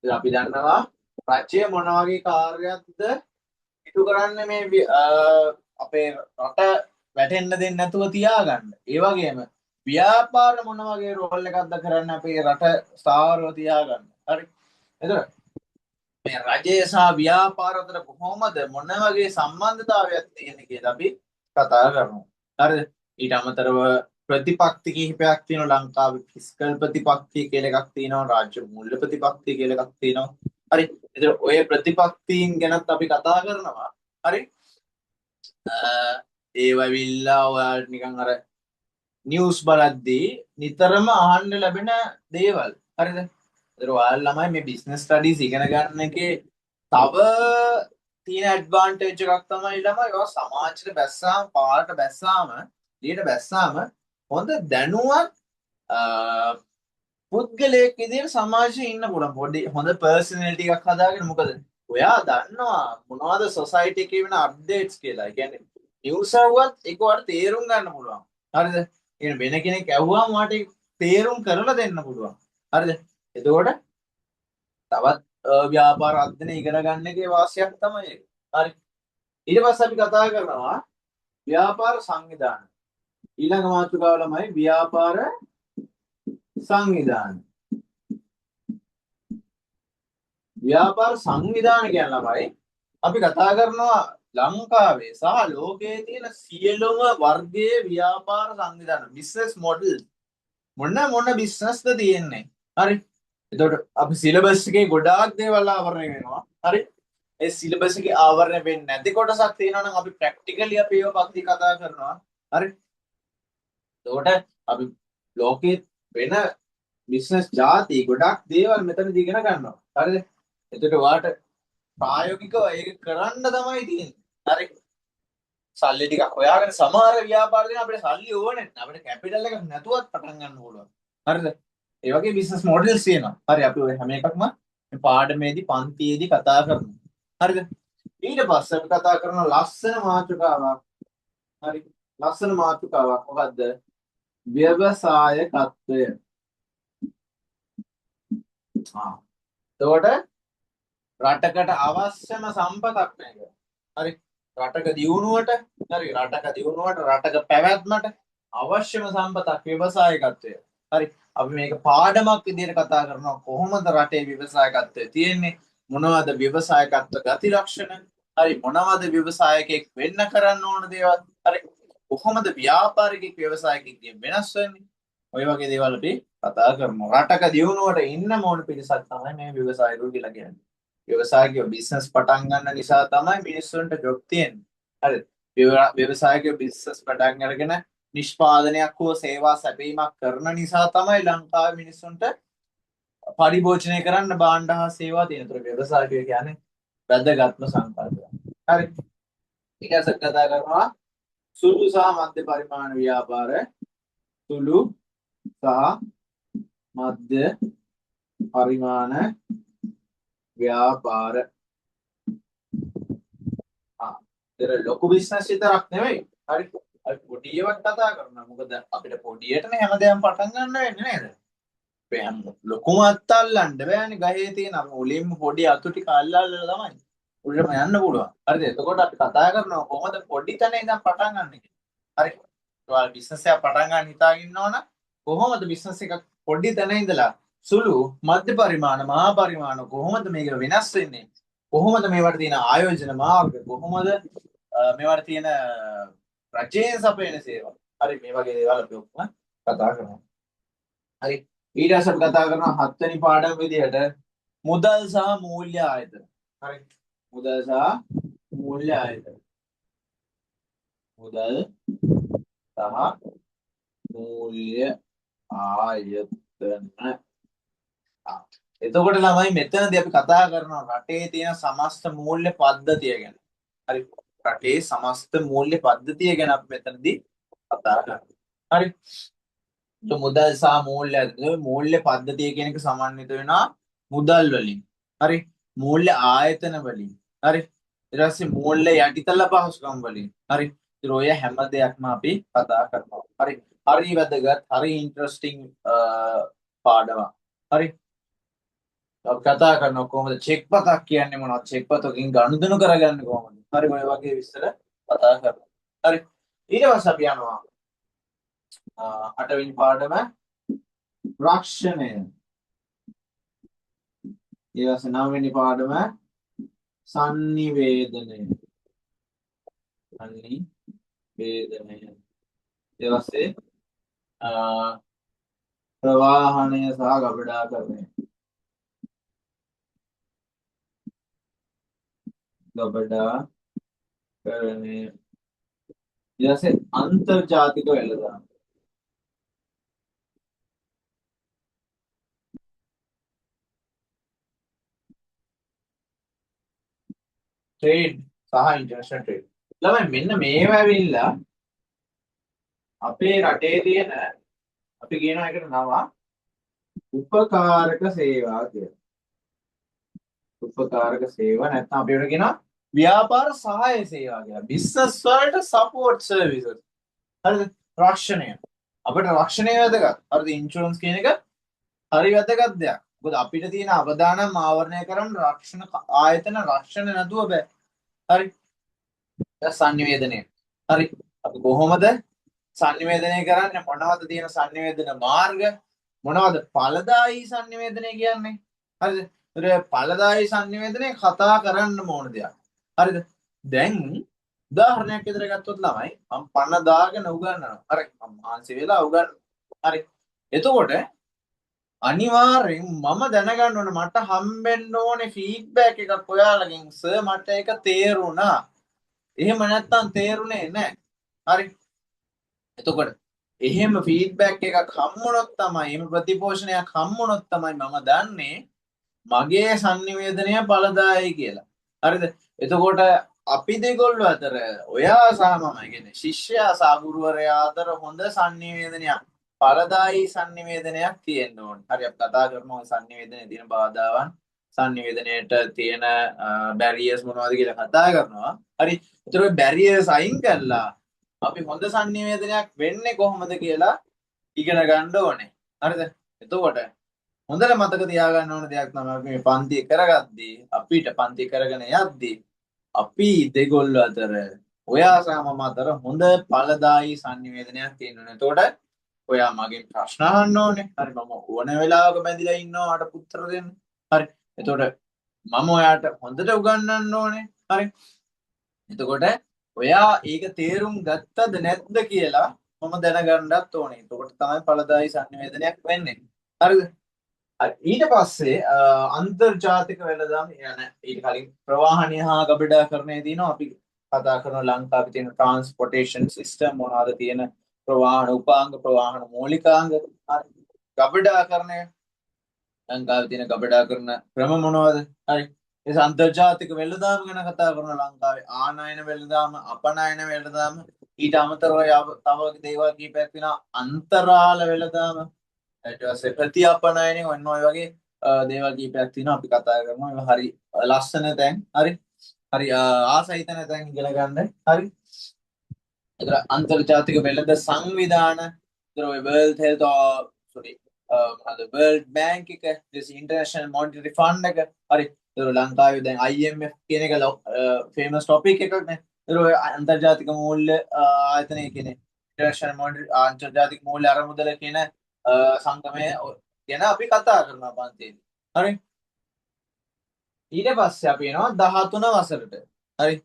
අපි දන්නවා රජය මොන වගේ කාර්යයක්ද ඉටු කරන්නේ මේ අපේ රට වැටෙන්න දෙන්නේ නැතුව තියාගන්න. ඒ වගේම ව්‍යාපාර මොන වගේ රෝල් එකක්ද කරන්නේ අපේ රට ස්ථාවරව තියාගන්න. හරි. එතකොට මේ රජය සහ ව්‍යාපාර අතර කොහොමද මොන වගේ සම්බන්ධතාවයක් තියෙන්නේ කියලා අපි කතා කරමු. හරිද? ඊට අමතරව ප්‍රතිපක්ති කිහිපයක් තියෙනවා. ලංකාවේ ෆිස්කල් ප්‍රතිපක්ති කියලා එකක් තියෙනවා. රාජ්‍ය මූල්‍ය ප්‍රතිපක්ති කියලා එකක් තියෙනවා. හරි. එතකොට ඔය ප්‍රතිපක්තියින් ගැනත් අපි කතා කරනවා. හරි. ඒවවිල්ලා ඔයාලට නිකන් අර නිවුස් බලද්දී නිතරම අහන්න ලැබෙන දේවල්. හරිද? ඒතර ඔයාලා ළමයි මේ බිස්නස් ස්ටඩීස් ඉගෙන ගන්න එකේ තව තියෙන ඇඩ්වාන්ටේජ් එකක් තමයි ළමයි ඔය සමාජයට බැස්සාම, පාරට බැස්සාම, ඊට බැස්සාම හොඳ දැනුවත් පුද්ගලයෙක් විදිහට සමාජයේ ඉන්න පුළුවන්. පොඩි හොඳ පර්සනැලිටි එකක් හදාගෙන. මොකද ඔයා දන්නවා මොනවද සොසයිටි එකේ වෙන අප්ඩේට්ස් කියලා. ඒ කියන්නේ නිවුස් ආවත් ඒක ඔයාලට තේරුම් ගන්න පුළුවන්. හරිද? ඒ වෙන කෙනෙක් ඇහුවාම ඔයාලට තේරුම් කරලා දෙන්න පුළුවන්. හරිද? එතකොට තවත් ව්‍යාපාර අධ්‍යයනය ඉගෙන ගන්න එකේ වාසියක් තමයි ඒක. හරි. ඊට පස්සේ අපි කතා කරනවා ව්‍යාපාර සංවිධාන. ඊළඟ මාතෘකාව ළමයි ව්‍යාපාර සංවිධාන. ව්‍යාපාර සංවිධාන කියන ළමයි අපි කතා කරනවා ලංකාවේ සහ ලෝකයේ තියෙන සියලුම වර්ගයේ ව්‍යාපාර සංවිධාන, බිස්නස් මොඩල් මොන බිස්නස්ද තියෙන්නේ. හරි. එතකොට අපි සිලබස් එකේ ගොඩාක් දේවල් ආවරණය වෙනවා. හරි. ඒ සිලබස් එකේ ආවරණය වෙන්නේ නැති කොටසක් තියෙනවා නම් අපි ප්‍රැක්ටිකලි අපි ඒව පස්සේ කතා කරනවා. හරි. එතකොට අපි ලෝකයේ වෙන බිස්නස් ಜಾති ගොඩක් දේවල් මෙතනදී ඉගෙන ගන්නවා. හරිද? එතකොට ඔයාට ප්‍රායෝගිකව ඒක කරන්න තමයි තියෙන්නේ. හරි. සල්ලි ටිකක් හොයාගෙන සමහර ව්‍යාපාර දෙන අපිට සල්ලි ඕනේ නැහැ. අපිට කැපිටල් එකක් නැතුවත් පටන් ගන්න පුළුවන්. හරිද? ඒ වගේ බිස්නස් මොඩල්ස් තියෙනවා. හරි. අපි ඔය හැම එකක්ම මේ පාඩමේදී පන්තියේදී කතා කරනවා. හරිද? ඊට පස්සේ අපි කතා කරන ලස්සන මාතෘකාවක්. හරි. ලස්සන මාතෘකාවක් මොකද්ද? ව්‍යවසායකත්වය. එතකොට රටකට අවශ්‍යම සම්පතක් මේක. හරි. රටක දියුණුවට, හරි, රටක පැවැත්මට අවශ්‍යම සම්පතක් ව්‍යවසායකත්වය. හරි. අපි මේක පාඩමක් විදිහට කතා කරනවා කොහොමද රටේ ව්‍යවසායකත්වය තියෙන්නේ? මොනවද ව්‍යවසායකත්ව ගති ලක්ෂණ? හරි. මොනවද ව්‍යවසායකෙක් වෙන්න කරන්න ඕන දේවල්? හරි. කොහොමද ව්‍යාපාරිකෙක් ව්‍යවසායකෙක්ගෙන් වෙනස් වෙන්නේ? ඔය වගේ දේවල් අපි කතා කරනවා. රටක දියුණුවට ඉන්න ඕන පිරිසක් තමයි මේ ව්‍යවසායකයෝ කියලා කියන්නේ. ව්‍යවසායිකව බිස්නස් පටන් ගන්න නිසා තමයි මිනිස්සුන්ට ජොබ් තියෙන්නේ. හරිද? ව්‍යවසායිකව බිස්නස් පටන් අරගෙන නිෂ්පාදනයක් හෝ සේවා සැපීමක් කරන නිසා තමයි ලංකාවේ මිනිස්සුන්ට පරිභෝජනය කරන්න භාණ්ඩ හා සේවා තියෙන. ඒතර ව්‍යවසායිකය කියන්නේ වැදගත්ම සංකල්පයක්. හරි. ඊට පස්සේ කතා කරනවා සුළු සහ මධ්‍ය පරිමාණ ව්‍යාපාර. සුළු සහ මධ්‍ය පරිමාණ ව්‍යාපාර. ඒතර ලොකු බිස්නස් විතරක් නෙවෙයි. හරි. අපි පොඩි ඒවාත් කතා කරනවා. මොකද අපිට පොඩියටනේ හැමදේම පටන් ගන්න වෙන්නේ නේද? ලොකුම අත් අල්ලන්න බෑනේ ගහේ තියෙන මුලින්ම පොඩි අතු ටික අල්ලලා තමයි උඩටම යන්න පුළුවන්. හරිද? එතකොට අපි කතා කරනවා කොහොමද පොඩි තැන ඉඳන් පටන් ගන්න කියලා. හරි. ඔයාලා බිස්නස් එකක් පටන් ගන්න හිතාගෙන ඉන්නවනම් කොහොමද බිස්නස් එකක් පොඩි තැන ඉඳලා සුළු මධ්‍ය පරිමාණ මහා පරිමාණ කොහොමද මේක වෙනස් වෙන්නේ? කොහොමද මේවට තියෙන ආයෝජන මාර්ග කොහොමද මේවට තියෙන රජයේ සපයන සේවා. හරි මේ වගේ දේවල් අපි ඔක්කොම කතා කරනවා. හරි. ඊට පස්සේ අපි කතා කරනවා හත්වෙනි පාඩම විදිහට මුදල් සහ මූල්‍ය ආයතන. හරි. මුදල් සහ මූල්‍ය ආයතන. මුදල් සහ මූල්‍ය ආයතන. එතකොට ළමයි මෙතනදී අපි කතා කරනවා රටේ තියෙන සමස්ත මූල්‍ය පද්ධතිය ගැන. හරි. රටේ සමස්ත මූල්‍ය පද්ධතිය ගැන අපි මෙතනදී කතා කරනවා. හරි. මුදල් සහ මූල්‍ය පද්ධතිය කියන එක සමන්විත වෙනවා මුදල් වලින්. හරි. මූල්‍ය ආයතන වලින්. හරි. ඊට පස්සේ මූල්‍ය යටිතල පහසුකම් වලින්. හරි. ඉතින් ඔය හැම දෙයක්ම අපි කතා කරනවා. හරි. හරි වැදගත්, හරි ඉන්ටරෙස්ටිං පාඩමක්. හරි. අපි කතා කරනවා කොහොමද චෙක් පතක් කියන්නේ මොනවද? චෙක් පතකින් ගනුදෙනු කරගන්නේ කොහොමද? හරි. ඔය වගේ විස්තර කතා කරනවා. හරි. ඊට පස්සේ අපි යනවා 8 වෙනි පාඩම රක්ෂණය. ඊළඟ 9 වෙනි පාඩම sannivedana. sannivedana. ඊළඟ ප්‍රවාහණය සහ ගබඩාකරණය. ගබඩාකරණය. ඊළඟ අන්තර්ජාතික වෙළඳාම. ට්‍රේඩ් සහ ඉන්ටර්නැෂනල් ට්‍රේඩ්. ළමයි මෙන්න මේව ඇවිල්ලා අපේ රටේ තියෙන අපි කියන එකට නම උපකාරක සේවා කියලා. උපකාරක සේවා නැත්නම් අපි ඒකට කියනවා ව්‍යාපාර සහාය සේවා කියලා. බිස්නස් වලට සපෝට් සර්විසස්. හරිද? රක්ෂණය. අපිට රක්ෂණය වැදගත්. හරිද? ඉන්ෂුරන්ස් කියන එක හරි වැදගත් දෙයක්. මොකද අපිට තියෙන අවදානම් ආවරණය කරන්න රක්ෂණ ආයතන රක්ෂණ නැතුව බෑ. හරි. සංනිවේදනය. හරි. අපි කොහොමද සංනිවේදනය කරන්නේ? මොනවද තියෙන සංනිවේදන මාර්ග? මොනවද ඵලදායී සංනිවේදනය කියන්නේ? හරිද? ඒතර ඵලදායී සංනිවේදනය කතා කරන්න ඕන දෙයක්. හරිද? දැන් උදාහරණයක් විතර ගත්තොත් ළමයි මම පණ දාගෙන උගන්වනවා. හරි. මම ආන්සි වෙලා උගන්වනවා. හරි. එතකොට අනිවාර්යෙන් මම දැනගන්න ඕනේ මට හම්බෙන්න ඕනේ ෆීඩ්බැක් එකක් ඔයාලගෙන් සර් මට ඒක තේරුණා. එහෙම නැත්නම් තේරුනේ නැහැ. හරි. එතකොට එහෙම ෆීඩ්බැක් එකක් හම්බුනොත් තමයි එහෙම ප්‍රතිපෝෂණයක් හම්බුනොත් තමයි මම දන්නේ මගේ sannivedanaya ඵලදායී කියලා. හරිද? එතකොට අපි දෙගොල්ලෝ අතර ඔයා සහ මම කියන්නේ ශිෂ්‍යයා සහ ගුරුවරයා අතර හොඳ sannivedanaya ඵලදායී sannivedanayak තියෙන්න ඕනේ. හරි අපි කතා කරමු ඔය sannivedanaya තියෙන බාධාවන් sannivedanayට තියෙන බැරියර්ස් මොනවද කියලා කතා කරනවා. හරි. ඒතර ඔය බැරියර්ස් අයින් කරලා අපි හොඳ sannivedanayak වෙන්නේ කොහොමද කියලා ඉගෙන ගන්න ඕනේ. හරිද? එතකොට හොඳට මතක තියාගන්න ඕන දෙයක් තමයි අපි මේ පන්ති කරගද්දී අපිට පන්ති කරගෙන යද්දී අපි දෙගොල්ලෝ අතර ඔයා සහ මම අතර හොඳ ඵලදායී sannivedanayak තියෙනවා. එතකොට ඔයා මගෙන් ප්‍රශ්න අහන්න ඕනේ. හරි මම ඕන වෙලාවක බැඳිලා ඉන්නවා මට උත්තර දෙන්න. හරි. එතකොට මම ඔයාට හොඳට උගන්වන්න ඕනේ. හරි. එතකොට ඔයා ඒක තේරුම් ගත්තද නැද්ද කියලා මම දැනගන්නත් ඕනේ. එතකොට තමයි ඵලදායී sannivedanayak වෙන්නේ. හරිද? ඊට පස්සේ අන්තර්ජාතික වෙළඳාම් යන ඊට කලින් ප්‍රවාහනය හා ගබඩාකරණය තියෙනවා. අපි කතා කරන ලංකාවේ තියෙන ට්‍රාන්ස්පෝර්ටේෂන් සිස්ටම් මොනවාද තියෙන ප්‍රවාහන උපාංග ප්‍රවාහන මූලිකාංග ගබඩාකරණය ලංකාවේ තියෙන ගබඩාකරන ක්‍රම මොනවද? හරි. ඒ අන්තර්ජාතික වෙළඳාම ගැන කතා කරන ලංකාවේ ආනයන වෙළඳාම අපනයන වෙළඳාම ඊට අමතරව තව දේවල් කීපයක් තියෙනවා අන්තරාල වෙළඳාම ඊට පස්සේ ප්‍රතිඅපනයනෙ ඔන්න ඔය වගේ දේවල් කීපයක් තියෙනවා අපි කතා කරනවා ඒවා හරි ලස්සන තැන් හරි හරි ආසයි තැන් ඉගෙන ගන්න හරි ඒතර අන්තර්ජාතික වෙළඳ සංවිධාන ඒතර ඔය World Health sorry World Bank එක International Monetary Fund එක හරි ඒතර ලංකාවේ දැන් IMF කියන එක famous topic එකක් නේ ඒතර ඔය අන්තර්ජාතික මූල්‍ය ආයතනය කියන්නේ International Monetary අන්තර්ජාතික මූල්‍ය අරමුදල කියන සංගමය ගැන අපි කතා කරනවා පන්තියේදී. හරි. ඊට පස්සේ අපි එනවා 13 වසරට. හරි.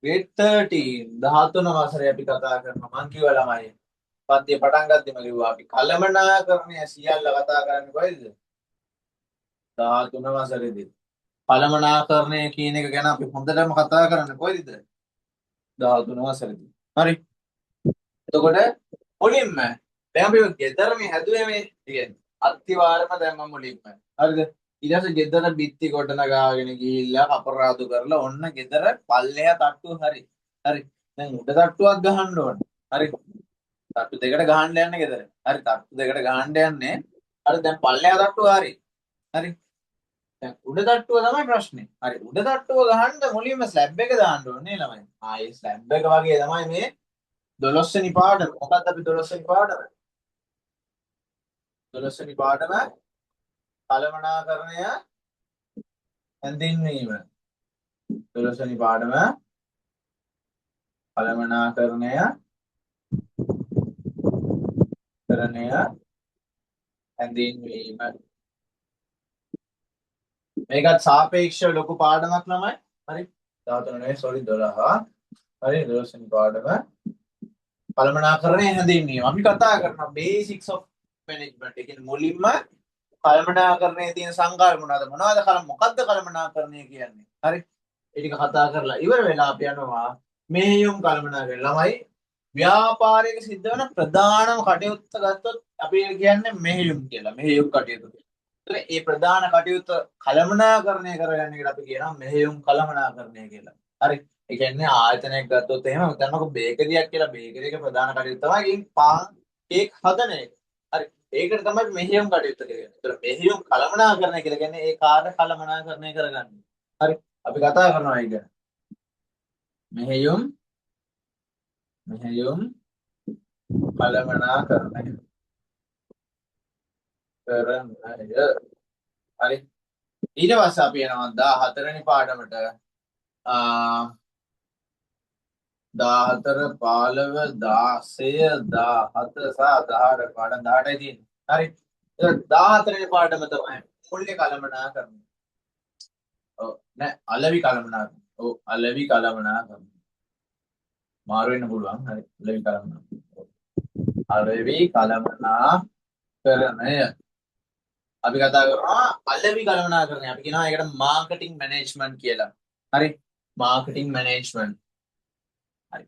grade 13 13 වසරේ අපි කතා කරනවා මං කිව්වා ළමයි. පන්තිය පටන් ගත්තෙම කිව්වා අපි කළමනාකරණය සියල්ල කතා කරන්නේ කොහෙද? 13 වසරේදී. කළමනාකරණය කියන එක ගැන අපි හොඳටම කතා කරන්නේ කොහෙද? 13 වසරේදී. හරි. එතකොට මුලින්ම දැන් අපි ගෙදර මේ හැදුවේ මේ කියන්නේ අත්තිවාරම දැම්ම මුලින්ම හරිද ඊට පස්සේ ගෙදර බිත්ති කොට නගාගෙන ගිහිල්ලා අපරාධ කරලා ඔන්න ගෙදර පල්ලෙහා තට්ටුව හරි දැන් උඩ තට්ටුවක් ගහන්න ඕන හරි තට්ටු දෙකට ගහන්න යන්නේ ගෙදර හරි තට්ටු දෙකට ගහන්න යන්නේ හරි දැන් පල්ලෙහා තට්ටුව හරි දැන් උඩ තට්ටුව තමයි ප්‍රශ්නේ හරි උඩ තට්ටුව ගහන්න මුලින්ම ස්ලැබ් එක දාන්න ඕනේ ළමයි ආයේ ස්ලැබ් එක වගේ තමයි මේ 12 වෙනි පාඩම මොකක්ද අපි 12 වෙනි පාඩම 12 වෙනි පාඩම කළමනාකරණය හැඳින්වීම 12 වෙනි පාඩම කළමනාකරණය හැඳින්වීම මේකත් සාපේක්ෂව ලොකු පාඩමක් ළමයි හරි 13 නෙවෙයි sorry 12 හරි 12 වෙනි පාඩම කළමනාකරණය හැඳින්වීම අපි කතා කරනවා basics of management ඒ කියන්නේ මුලින්ම කළමනාකරණයේ තියෙන සංකල්ප මොකද්ද කළමනාකරණය කියන්නේ හරි ඒ ටික කතා කරලා ඉවර වෙලා අපි යනවා මෙහෙයුම් කළමනාකරණය ළමයි ව්‍යාපාරයක සිද්ධ වෙන ප්‍රධානම කටයුත්ත ගත්තොත් අපි කියන්නේ මෙහෙයුම් කියලා මෙහෙයුම් කටයුතු කියලා. ඒ ප්‍රධාන කටයුත්ත කළමනාකරණය කරගන්න එකට අපි කියනවා මෙහෙයුම් කළමනාකරණය කියලා. හරි. ඒ කියන්නේ ආයතනයක් ගත්තොත් එහෙම හිතන්නකො බේකරියක් කියලා බේකරියක ප්‍රධාන කටයුත්ත තමයි පාන් කේක් හදන එක. හරි. ඒකට තමයි මෙහෙයුම් කටයුත්ත කියන්නේ. ඒතර මෙහෙයුම් කළමනාකරණය කියලා කියන්නේ ඒ කාර්ය කළමනාකරණය කරගන්න. හරි. අපි කතා කරනවා ඒක. මෙහෙයුම් කළමනාකරණය හරි ඊට පස්සේ අපි යනවා 14 වෙනි පාඩමට 14 15 16 17 සහ 18 පාඩම් 18යි තියෙන්නේ හරි 14 වෙනි පාඩම තමයි මූල්‍ය කළමනාකරණය නෑ අලෙවි කළමනාකරණය අලෙවි කළමනාකරණය මාරු වෙන්න පුළුවන් හරි අලෙවි කළමනාකරණය අපි කතා කරනවා අලෙවි කළමනාකරණය අපි කියනවා ඒකට මාකටිං මැනේජ්මන්ට් කියලා හරි මාකටිං මැනේජ්මන්ට් හරි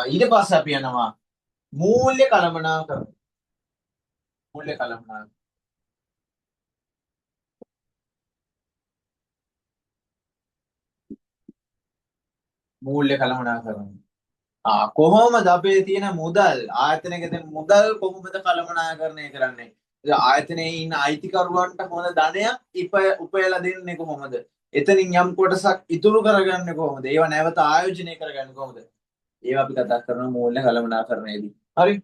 ඊට පස්සේ අපි යනවා මූල්‍ය කළමනාකරණය මූල්‍ය කළමනාකරණය කොහොමද අපේ තියෙන මුදල් ආයතනයක තියෙන මුදල් කොහොමද කළමනාකරණය කරන්නේ ආයතනයේ ඉන්න අයිතිකරුවන්ට හොඳ ධනයක් උපයලා දෙන්නේ කොහොමද එතනින් යම් කොටසක් ඉතුරු කරගන්නේ කොහොමද ඒවා නැවත ආයෝජනය කරගන්නේ කොහොමද ඒවා අපි කතා කරනවා මූල්‍ය කළමනාකරණයේදී හරි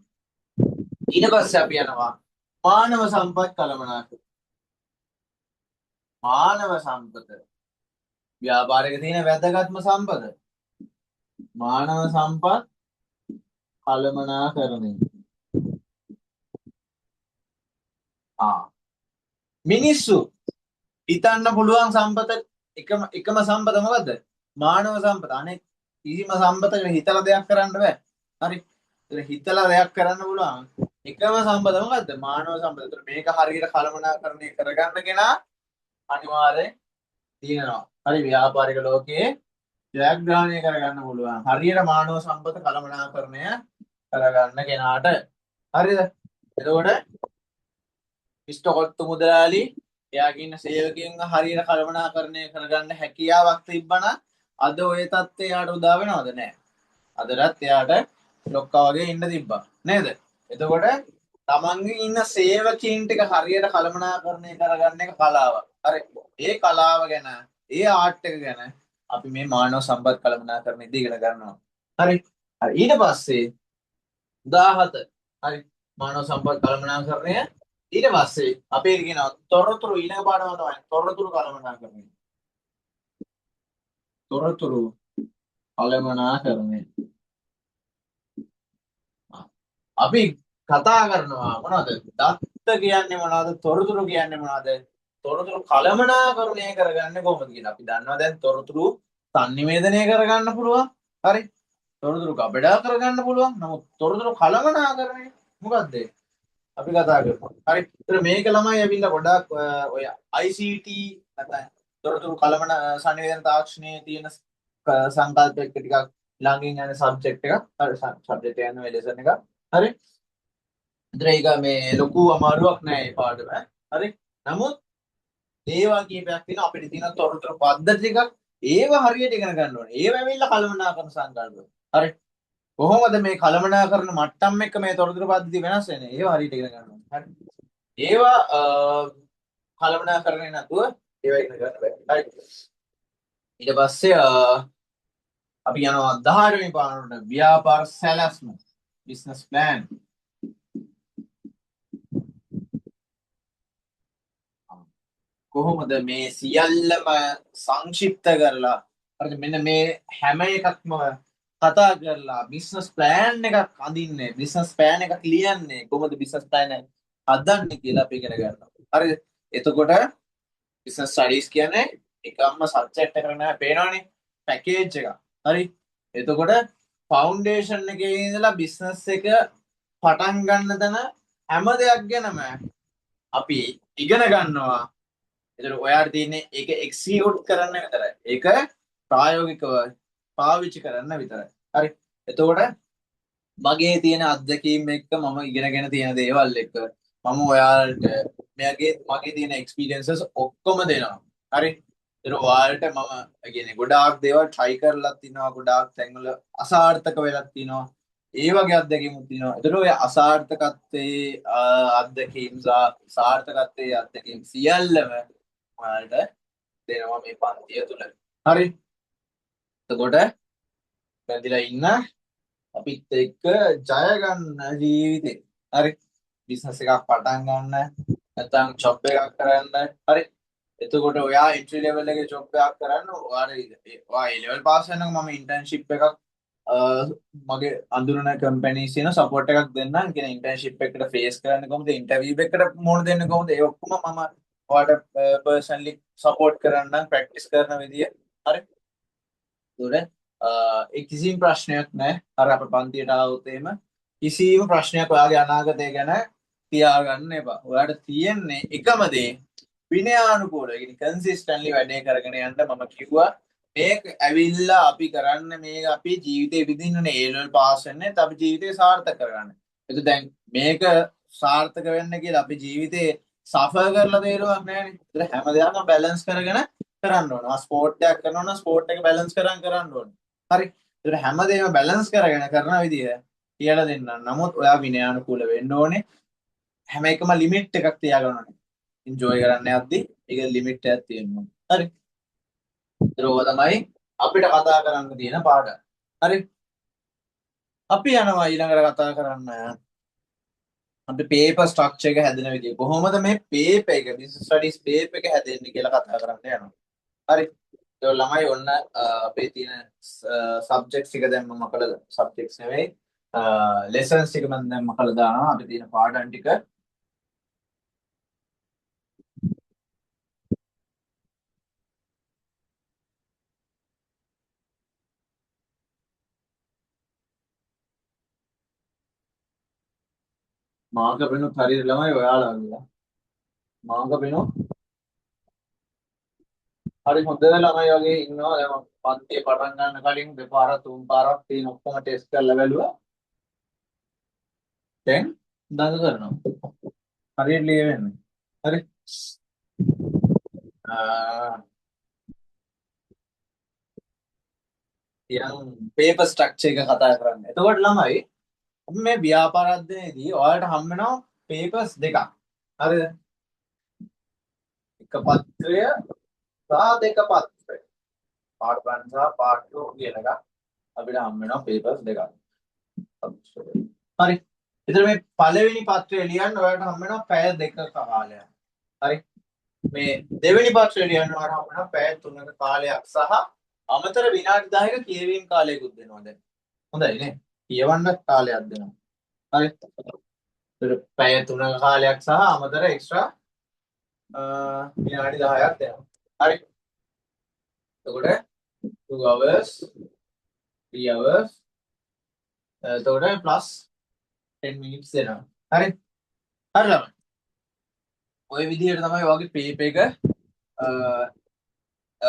ඊට පස්සේ අපි යනවා මානව සම්පත් කළමනාකරණය මානව සම්පත ව්‍යාපාරයක තියෙන වැදගත්ම සම්පත මානව සම්පත් කළමනාකරණය මිනිස්සු හිතන්න පුළුවන් සම්පත එකම සම්පත මොකද්ද මානව සම්පත අනෙක් කිසිම සම්පතක හිතලා දෙයක් කරන්න බෑ හරි හිතලා දෙයක් කරන්න පුළුවන් එකම සම්පත මොකද්ද? මානව සම්පත. ඒතර මේක හරියට කළමනාකරණය කරගන්න කෙනා අනිවාර්යෙන් තියෙනවා. හරි ව්‍යාපාරික ලෝකයේ ජයග්‍රහණය කරගන්න පුළුවන්. හරියට මානව සම්පත කළමනාකරණය කරගන්න කෙනාට. හරිද? එතකොට ඉස්ටකොත්තු මුදලාලි එයාගේ ඉන්න සේවකයන්ව හරියට කළමනාකරණය කරගන්න හැකියාවක් තිබ්බනම් අද ওই තත්ත්වය යාට උදා වෙනවද? නැහැ. අදටත් එයාට ලොක්කා වගේ ඉන්න තිබ්බා. නේද? එතකොට තමන්ගේ ඉන්න සේවකීන් ටික හරියට කළමනාකරණය කරගන්න එක කලාවක්. හරි. ඒ කලාව ගැන, ඒ ආර්ට් එක ගැන අපි මේ මානව සම්පත් කළමනාකරණයේදී ඉගෙන ගන්නවා. හරි. හරි. ඊට පස්සේ 17 හරි මානව සම්පත් කළමනාකරණය ඊට පස්සේ අපේ කියනවා තොරතුරු ඊළඟ පාඩම තමයි තොරතුරු කළමනාකරණය. තොරතුරු කළමනාකරණය. අපි කතා කරනවා මොනවද? දත්ත කියන්නේ මොනවද? තොරතුරු කියන්නේ මොනවද? තොරතුරු කළමනාකරණය කරගන්නේ කොහොමද කියලා. අපි දන්නවා දැන් තොරතුරු සංනිවේදනය කරගන්න පුළුවන්. හරි. තොරතුරු ගබඩා කරගන්න පුළුවන්. නමුත් තොරතුරු කළමනාකරණය මොකද්ද? අපි කතා කරමු. හරි. ඒතර මේක ළමයි ඇවිල්ලා ගොඩාක් ඔය ICT නැත්නම් තොරතුරු කළමන සංවේදන තාක්ෂණයේ තියෙන සංකල්ප එක්ක ටිකක් ළඟින් යන සබ්ජෙක්ට් එකක්. හරි සබ්ජෙක්ට් එක යන ලෙසන් එක. හරි. ඒතර ඒක මේ ලොකු අමාරුවක් නෑ මේ පාඩම. හරි. නමුත් ඒවා කීපයක් තියෙනවා අපිට තියෙන තොරතුරු පද්ධති ටිකක් ඒවා හරියට ඉගෙන ගන්න ඕනේ. ඒවා ඇවිල්ලා කළමනාකරන සංකල්ප. හරි. කොහොමද මේ කළමනාකරන මට්ටම් එක්ක මේ තොරතුරු පද්ධති වෙනස් වෙන්නේ? ඒවා හරියට ඉගෙන ගන්න ඕනේ. හරි. ඒවා කළමනාකරණය නැතුව ඒවා ඉගෙන ගන්න බෑ. හරි. ඊට පස්සේ අපි යනවා 18 වෙනි පාඩමට ව්‍යාපාර සැලැස්ම බිස්නස් ප්ලෑන්. කොහොමද මේ සියල්ලම සංක්ෂිප්ත කරලා හරිද මෙන්න මේ හැම එකක්ම කතා කරලා බිස්නස් ප්ලෑන් එකක් අඳින්නේ බිස්නස් ප්ලෑන් එකක් ලියන්නේ කොහොමද බිස්නස් ප්ලෑන් එක හදන්නේ කියලා අපි ඉගෙන ගන්නවා. හරිද? එතකොට බිස්නස් ස්ටඩීස් කියන්නේ එකම සබ්ජෙක්ට් එකක් නෑ පේනවනේ පැකේජ් එක. හරි. එතකොට ෆවුන්ඩේෂන් එකේ ඉඳලා බිස්නස් එක පටන් ගන්න තැන හැම දෙයක් ගැනම අපි ඉගෙන ගන්නවා. එතකොට ඔයාට තියෙන්නේ ඒක එක්සිකියුට් කරන්න විතරයි. ඒක ප්‍රායෝගිකව පාවිච්චි කරන්න විතරයි. හරි. එතකොට මගේ තියෙන අත්දැකීම් එක්ක මම ඉගෙනගෙන තියෙන දේවල් එක්ක මම ඔයාලට මගේ තියෙන එක්ස්පීරියන්සස් ඔක්කොම දෙනවා. හරි. ඒතර ඔයාලට මම කියන්නේ ගොඩාක් දේවල් try කරලා තිනවා ගොඩාක් තැන්වල අසාර්ථක වෙලා තිනවා. ඒ වගේ අත්දැකීමුත් තියෙනවා. ඒතර ඔය අසාර්ථකත්වයේ අත්දැකීම් සාර්ථකත්වයේ අත්දැකීම් සියල්ලම ඔයාලට දෙනවා මේ පන්තිය තුල. හරි. එතකොට බැඳිලා ඉන්න අපිත් එක්ක ජය ගන්න ජීවිතේ. හරි. බිස්නස් එකක් පටන් ගන්න නැත්නම් ජොබ් එකක් කරන්න. හරි. එතකොට ඔයා එන්ට්‍රි ලෙවල් එකේ ජොබ් එකක් කරන්න ඔයා ඒ ලෙවල් පාස් වෙනකම් මම ඉන්ටර්න්ෂිප් එකක් මගේ අඳුරන කම්පැනිස් තියෙන සපෝට් එකක් දෙන්නම්. කියන ඉන්ටර්න්ෂිප් එකට ෆේස් කරන්න කොහොමද ඉන්ටර්විව් එකට මොන දෙන්න කොහොමද ඒ ඔක්කොම මම ඔයාලට පර්සනලි සපෝට් කරන්න ප්‍රැක්ටිස් කරන විදිය. හරි. ඒතකොට ඒ කිසිම ප්‍රශ්නයක් නැහැ. අර අපේ පන්තියට ආවොත් එහෙම කිසිම ප්‍රශ්නයක් ඔයාගේ අනාගතය ගැන තියාගන්න එපා. ඔයාලට තියෙන්නේ එකම දේ විනයානුකූලව කියන්නේ කන්සිස්ටන්ට්ලි වැඩේ කරගෙන යන්න මම කිව්වා. මේක ඇවිල්ලා අපි කරන්න මේක අපේ ජීවිතේ විඳින්නනේ ඒ ලෙවල් පාස් වෙන්නේ අපි ජීවිතේ සාර්ථක කරගන්න. ඒක දැන් මේක සාර්ථක වෙන්න කියලා අපි ජීවිතේ සෆර් කරලා තේරුවක් නැහැනේ. ඒක හැම දෙයක්ම බැලන්ස් කරගෙන කරන්න ඕන. ස්පෝර්ට් එකක් කරනවා නම් ස්පෝර්ට් එක බැලන්ස් කරන්න ඕන. හරි. ඒක හැමදේම බැලන්ස් කරගෙන කරන විදිය කියලා දෙන්නම්. නමුත් ඔයා විනයානුකූල වෙන්න ඕනේ. හැම එකම ලිමිට් එකක් තියාගන්න ඕනේ. එන්ජොයි කරන්න යද්දි ඒක ලිමිට් එකක් තියෙනවා. හරි. ඒක තමයි අපිට කතා කරන්න තියෙන පාඩම. හරි. අපි යනවා ඊළඟට කතා කරන්න. අපි පේපර් ස්ට්‍රක්චර් එක හැදෙන විදිය. කොහොමද මේ පේපර් එක බිස්නස් ස්ටඩීස් පේපර් එක හැදෙන්නේ කියලා කතා කරන්න යනවා. හරි. ඒක ළමයි ඔන්න අපේ තියෙන සබ්ජෙක්ට්ස් ටික දැන් මම කළා සබ්ජෙක්ට්ස් නෙවෙයි ලෙසන්ස් ටික මම දැන් මකලා දානවා. අපි තියෙන පාඩම් ටික මාක පෙනුත් හරියට ළමයි ඔයාලා මාක පෙනුත් හරි හොඳ ළමයි වගේ ඉන්නවා. දැන් මම පන්තිය පටන් ගන්න කලින් දෙපාරක් තුන් පාරක් තියෙන ඔක්කොම ටෙස්ට් කරලා බැලුවා. දැන් දඟ කරනවා. හරියට ලියවෙන්නේ. හරි. යම් පේපර් ස්ට්‍රක්චර් එක කතා කරන්නේ. එතකොට ළමයි අපි මේ ව්‍යාපාර අධ්‍යයනයේදී ඔයාලට හම් වෙනවා පේපර්ස් දෙකක්. හරිද? එක පත්‍රය සහ දෙක පත්‍රය. පාර්ට් 1 සහ පාර්ට් 2 කියන එක අපිට හම් වෙනවා පේපර්ස් දෙකක්. හරි. එතන මේ පළවෙනි පත්‍රය ලියන්න ඔයාලට හම් වෙනවා පැය දෙකක කාලයක්. හරි. මේ දෙවෙනි පත්‍රය ලියන්න ඔයාලට හම් වෙනවා පැය 3ක කාලයක් සහ අමතර විනාඩි 10ක කියවීම කාලයකුත් දෙනවා දැන්. හොඳයි නේ. කියවන්න කාලයක් දෙනවා. හරි. පැය 3ක කාලයක් සහ අමතර එක්ස්ට්‍රා විනාඩි 10ක් දෙනවා. හරි. එතකොට 2 hours 3 hours එතකොට plus 10 minutes දෙනවා. හරි. හරි ළමයි. ඔය විදිහට තමයි ඔයගේ පේපර් එක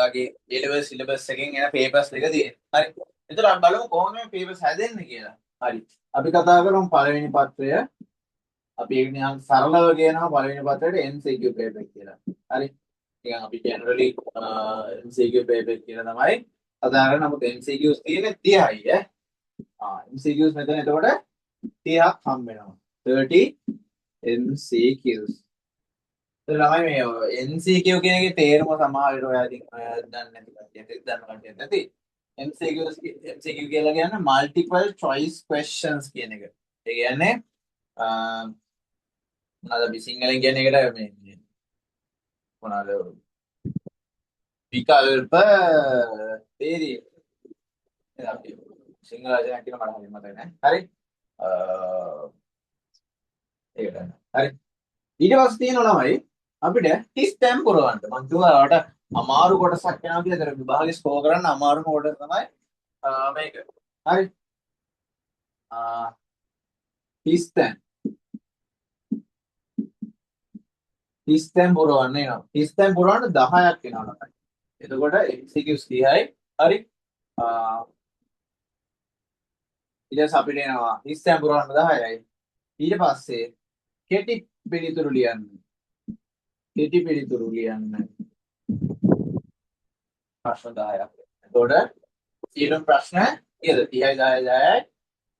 ඔයගේ A level syllabus එකෙන් එන papers දෙක තියෙන්නේ. හරි. එතකොට අපි බලමු කොහොමද මේ papers හැදෙන්නේ කියලා. හරි. අපි කතා කරමු පළවෙනි පත්‍රය. අපි ඒක නිකන් සරලව කියනවා පළවෙනි පත්‍රයට MCQ paper කියලා. හරි. නිකන් අපි generally MCQ paper කියලා තමයි කතා කරන්නේ. නමුත් MCQs තියෙන්නේ 30යි ඈ. MCQs මෙතන එතකොට 30ක් හම් වෙනවා. 30 MCQs. ළමයි මේ MCQ කියන එකේ තේරුම සමහර විට ඔයා ඉතින් දන්නේ නැති කට්ටියට දන්න කට්ටියට නැති. MCQ කියලා කියන්නේ multiple choice questions කියන එක. ඒ කියන්නේ මොනවාද අපි සිංහලෙන් කියන එකට මේ මොනවාද විකල්ප තේරිය. අපි සිංහල වචනයක් කියන මට හරියට මතක නැහැ. හරි. ඒකට. හරි. ඊට පස්සේ තියෙනවා ළමයි අපිට හිස් තැන් පුරවන්න. මම කිව්වා ඔයාලට අමාරු කොටසක් යනවා කියලා. ඒතර විභාගේ ස්කෝර් කරන්න අමාරුම කොටස තමයි මේක. හරි. හිස් තැන් පුරවන්න එනවා. හිස් තැන් පුරවන්න 10ක් එනවා ළමයි. එතකොට MCQs 30යි. හරි. ඊට පස්සේ අපිට එනවා හිස් තැන් පුරවන්න 10යි. ඊට පස්සේ කෙටි පිළිතුරු ලියන්න. කෙටි පිළිතුරු ලියන්න. ප්‍රශ්න 10ක්. එතකොට සියලුම ප්‍රශ්න කීයද? 30යි 10යි 10යි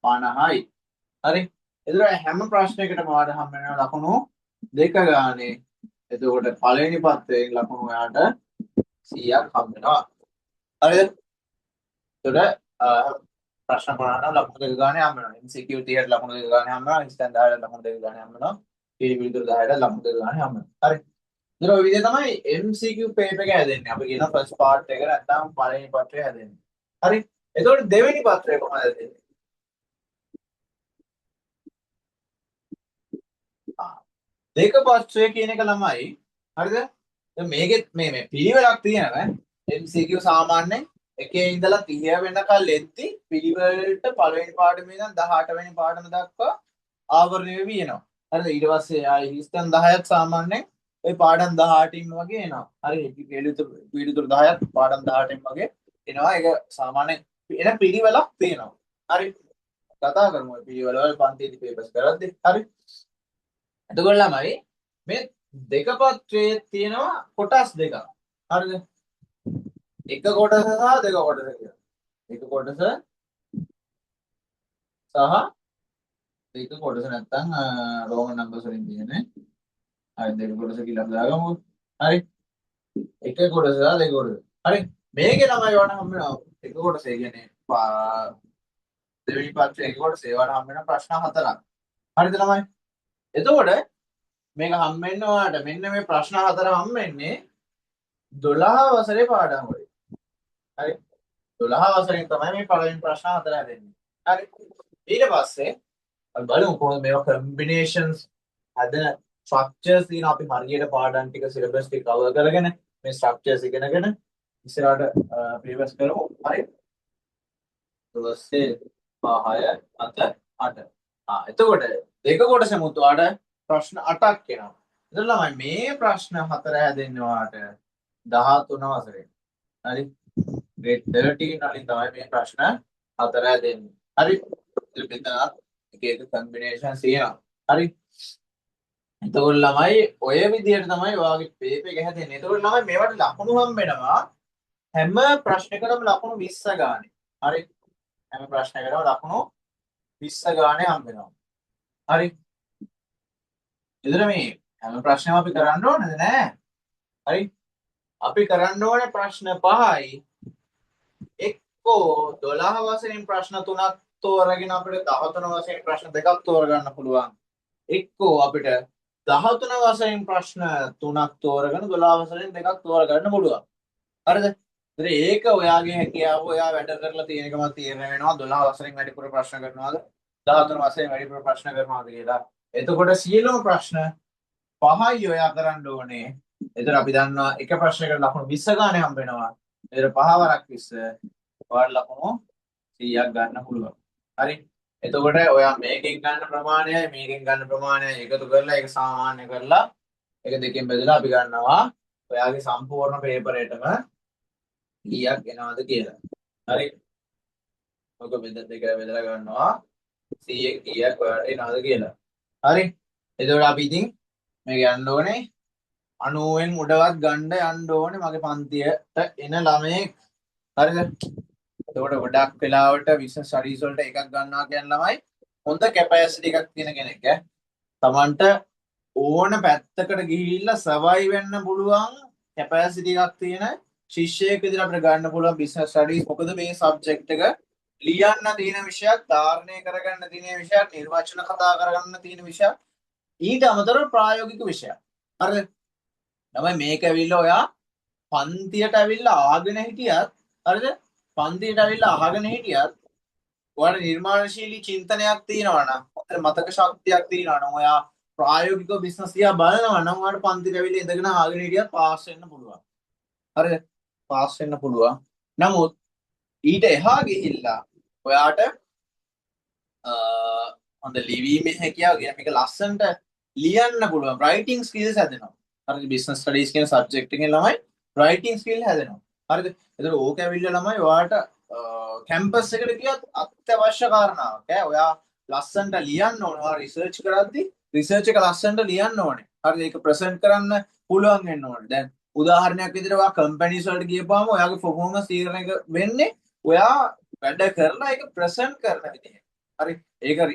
50යි. හරි. එතකොට හැම ප්‍රශ්නයකටම ඔයාලට හම් වෙනවා ලකුණු 2 ගානේ. එතකොට පළවෙනි පත්‍රයෙන් ලකුණු ඔයාලට 100ක් හම් වෙනවා. හරිද? එතකොට ප්‍රශ්න 50 ලකුණු 2 ගානේ හම් වෙනවා. MCQ 30ට ලකුණු 2 ගානේ හම් වෙනවා. ඉන්ස්ටන්ට් 10ට ලකුණු 2 ගානේ හම් වෙනවා. කෙටි පිළිතුරු 10ට ලකුණු 2 ගානේ හම් වෙනවා. හරි. ඉතින් ඔය විදිහ තමයි MCQ paper එක හැදෙන්නේ. අපි කියන first part එක නැත්නම් පළවෙනි පත්‍රය හැදෙන්නේ. හරි. එතකොට දෙවෙනි පත්‍රය කොහොමද හැදෙන්නේ? දෙක පත්‍රය කියන එක ළමයි. හරිද? දැන් මේකෙත් මේ පිළිවෙලක් තියෙනවා. MCQ සාමාන්‍යයෙන් 1 ඉඳලා 30 වෙනකල් එද්දි පිළිවෙලට පළවෙනි පාඩමේ ඉඳන් 18 වෙනි පාඩම දක්වා ආවරණය වෙවි එනවා. හරිද? ඊට පස්සේ ආයි හිස්තන් 10ක් සාමාන්‍යයෙන් ඔය පාඩම් 18න් වගේ එනවා. හරි. පිළිතුරු 10ක් පාඩම් 18න් වගේ එනවා. ඒක සාමාන්‍යයෙන් එන පිළිවෙලක් තියෙනවා. හරි. කතා කරමු ඔය පිළිවෙල වල පන්තිදී පේපර්ස් කරද්දී. හරි. එතකොට ළමයි මේ දෙක පත්‍රයේ තියෙනවා කොටස් දෙකක්. හරිද? එක කොටස සහ දෙක කොටස කියලා. එක කොටස සහ දෙක කොටස නැත්තම් රෝමන් නම්බර්ස් වලින් තියෙන්නේ. හරි දෙක කොටස කියලා අපි දාගමු. හරි. එක කොටස සහ දෙක කොටස. හරි. මේකේ තමයි වණ හම් වෙනවා. එක කොටස ඒ කියන්නේ දෙවෙනි පත්‍රයේ එක කොටස ඒවට හම් වෙන ප්‍රශ්න 4ක්. හරිද ළමයි? එතකොට මේක හම් වෙන්න ඔයාලට මෙන්න මේ ප්‍රශ්න 4 හම් වෙන්නේ 12 වසරේ පාඩම් වලින්. හරි. 12 වසරෙන් තමයි මේ පළවෙනි ප්‍රශ්න 4 හැදෙන්නේ. හරි. ඊට පස්සේ අපි බලමු කොහොමද මේවා කම්බිනේෂන්ස් හදන ස්ට්‍රක්චර්ස් තියෙන අපි හරියට පාඩම් ටික සිලබස් ටික කවර් කරගෙන මේ ස්ට්‍රක්චර්ස් ඉගෙනගෙන ඉස්සරහට ප්‍රීවියස් කරමු. හරි. ඊට පස්සේ 6 7 8. එතකොට දෙක කොටසෙමුත් ඔයාලට ප්‍රශ්න 8ක් එනවා. එතකොට ළමයි මේ ප්‍රශ්න 4 හැදෙන්නේ ඔයාලට 13 වසරේ. හරි. grade 13 වලින් තමයි මේ ප්‍රශ්න 4 හැදෙන්නේ. හරි. ඉතින් මෙතන එක එක combinations තියෙනවා. හරි. එතකොට ළමයි ඔය විදිහට තමයි ඔයාගේ පේපර් එක හැදෙන්නේ. එතකොට ළමයි මේවට ලකුණු හම්බෙනවා හැම ප්‍රශ්නයකටම ලකුණු 20 ගානේ. හරි. හැම ප්‍රශ්නයකටම ලකුණු 20 ගානේ හම්බෙනවා. හරි. එතන මේ හැම ප්‍රශ්නයක්ම අපි කරන්න ඕනද නෑ? හරි. අපි කරන්න ඕනේ ප්‍රශ්න 5යි. එක්කෝ 12 වශයෙන් ප්‍රශ්න 3ක් තෝරගෙන අපිට 13 වශයෙන් ප්‍රශ්න 2ක් තෝරගන්න පුළුවන්. එක්කෝ අපිට 13 වශයෙන් ප්‍රශ්න 3ක් තෝරගෙන 12 වශයෙන් 2ක් තෝරගන්න පුළුවන්. හරිද? ඉතින් ඒක ඔයාගේ හැකියාව ඔයා වැඩ කරලා තියෙන එකම තීරණය වෙනවා 12 වශයෙන් වැඩිපුර ප්‍රශ්න කරනවාද 13 වශයෙන් වැඩිපුර ප්‍රශ්න කරනවාද කියලා. එතකොට සියලුම ප්‍රශ්න 5යි ඔයා කරන්න ඕනේ. එතකොට අපි දන්නවා එක ප්‍රශ්නයකට ලකුණු 20 ගානේ හම්බ වෙනවා. එතකොට 5 වරක් 20 ඔයාලා ලකුණු 100ක් ගන්න පුළුවන්. හරි. එතකොට ඔයා මේකෙන් ගන්න ප්‍රමාණයයි මේකෙන් ගන්න ප්‍රමාණයයි එකතු කරලා ඒක සාමාන්‍ය කරලා ඒක දෙකෙන් බෙදලා අපි ගන්නවා ඔයාගේ සම්පූර්ණ පේපර් එකටම කීයක් එනවද කියලා. හරි. ඔක දෙක බෙදලා ගන්නවා 100 කීයක් ඔයාලට එනවද කියලා. හරි. එතකොට අපි ඉතින් මේක යන්න ඕනේ 90න් උඩවත් ගන්න යන්න ඕනේ මගේ පන්තියට එන ළමයෙක්. හරිද? එතකොට ගොඩක් වෙලාවට බිස්නස් ස්ටඩීස් වලට එකක් ගන්නවා කියන ළමයි හොඳ කැපැසිටි එකක් තියෙන කෙනෙක් ඈ. Tamanට ඕන පැත්තකට ගිහිල්ලා සර්වයිව් වෙන්න පුළුවන් කැපැසිටි එකක් තියෙන ශිෂ්‍යයෙක් විදිහට අපිට ගන්න පුළුවන් බිස්නස් ස්ටඩීස්. මොකද මේ සබ්ජෙක්ට් එක ලියන්න තියෙන විෂයක්, ධාරණය කරගන්න තියෙන විෂයක්, නිර්වචන කතා කරගන්න තියෙන විෂයක්. ඊට අමතරව ප්‍රායෝගික විෂයක්. හරිද? තමයි මේක ඇවිල්ලා ඔයා පන්තියට ඇවිල්ලා ආගෙන හිටියත් හරිද? පන්තියට ඇවිල්ලා අහගෙන හිටියත් ඔයාලට නිර්මාණශීලී චින්තනයක් තියෙනවා නම් ඔයාලට මතක ශක්තියක් තියෙනවා නම් ඔයා ප්‍රායෝගිකව බිස්නස් දිහා බලනවා නම් ඔයාලට පන්තියට ඇවිල්ලා ඉඳගෙන අහගෙන හිටියත් පාස් වෙන්න පුළුවන්. හරිද? පාස් වෙන්න පුළුවන්. නමුත් ඊට එහා ගිහිල්ලා ඔයාට හොඳ ලිවීමේ හැකියාව කියන මේක ලස්සනට ලියන්න පුළුවන් රයිටිං ස්කිල්ස් හැදෙනවා. හරිද? බිස්නස් ස්ටඩීස් කියන සබ්ජෙක්ට් එකෙන් ළමයි රයිටිං ස්කිල් හැදෙනවා. හරිද? ඒතර ඕක ඇවිල්ලා ළමයි ඔයාට කැම්පස් එකට ගියත් අත්‍යවශ්‍ය කාරණාවක් ඈ. ඔයා ලස්සනට ලියන්න ඕනේ. ඔයා රිසර්ච් කරද්දි රිසර්ච් එක ලස්සනට ලියන්න ඕනේ. හරිද? ඒක ප්‍රසන්ට් කරන්න පුළුවන් වෙන්න ඕනේ. දැන් උදාහරණයක් විදිහට ඔයා කම්පැනිස් වලට ගියපුවාම ඔයාගේ පර්ෆෝමන්ස් තීරණය වෙන්නේ ඔයා වැඩ කරලා ඒක ප්‍රසන්ට් කරන විදිහ. හරි?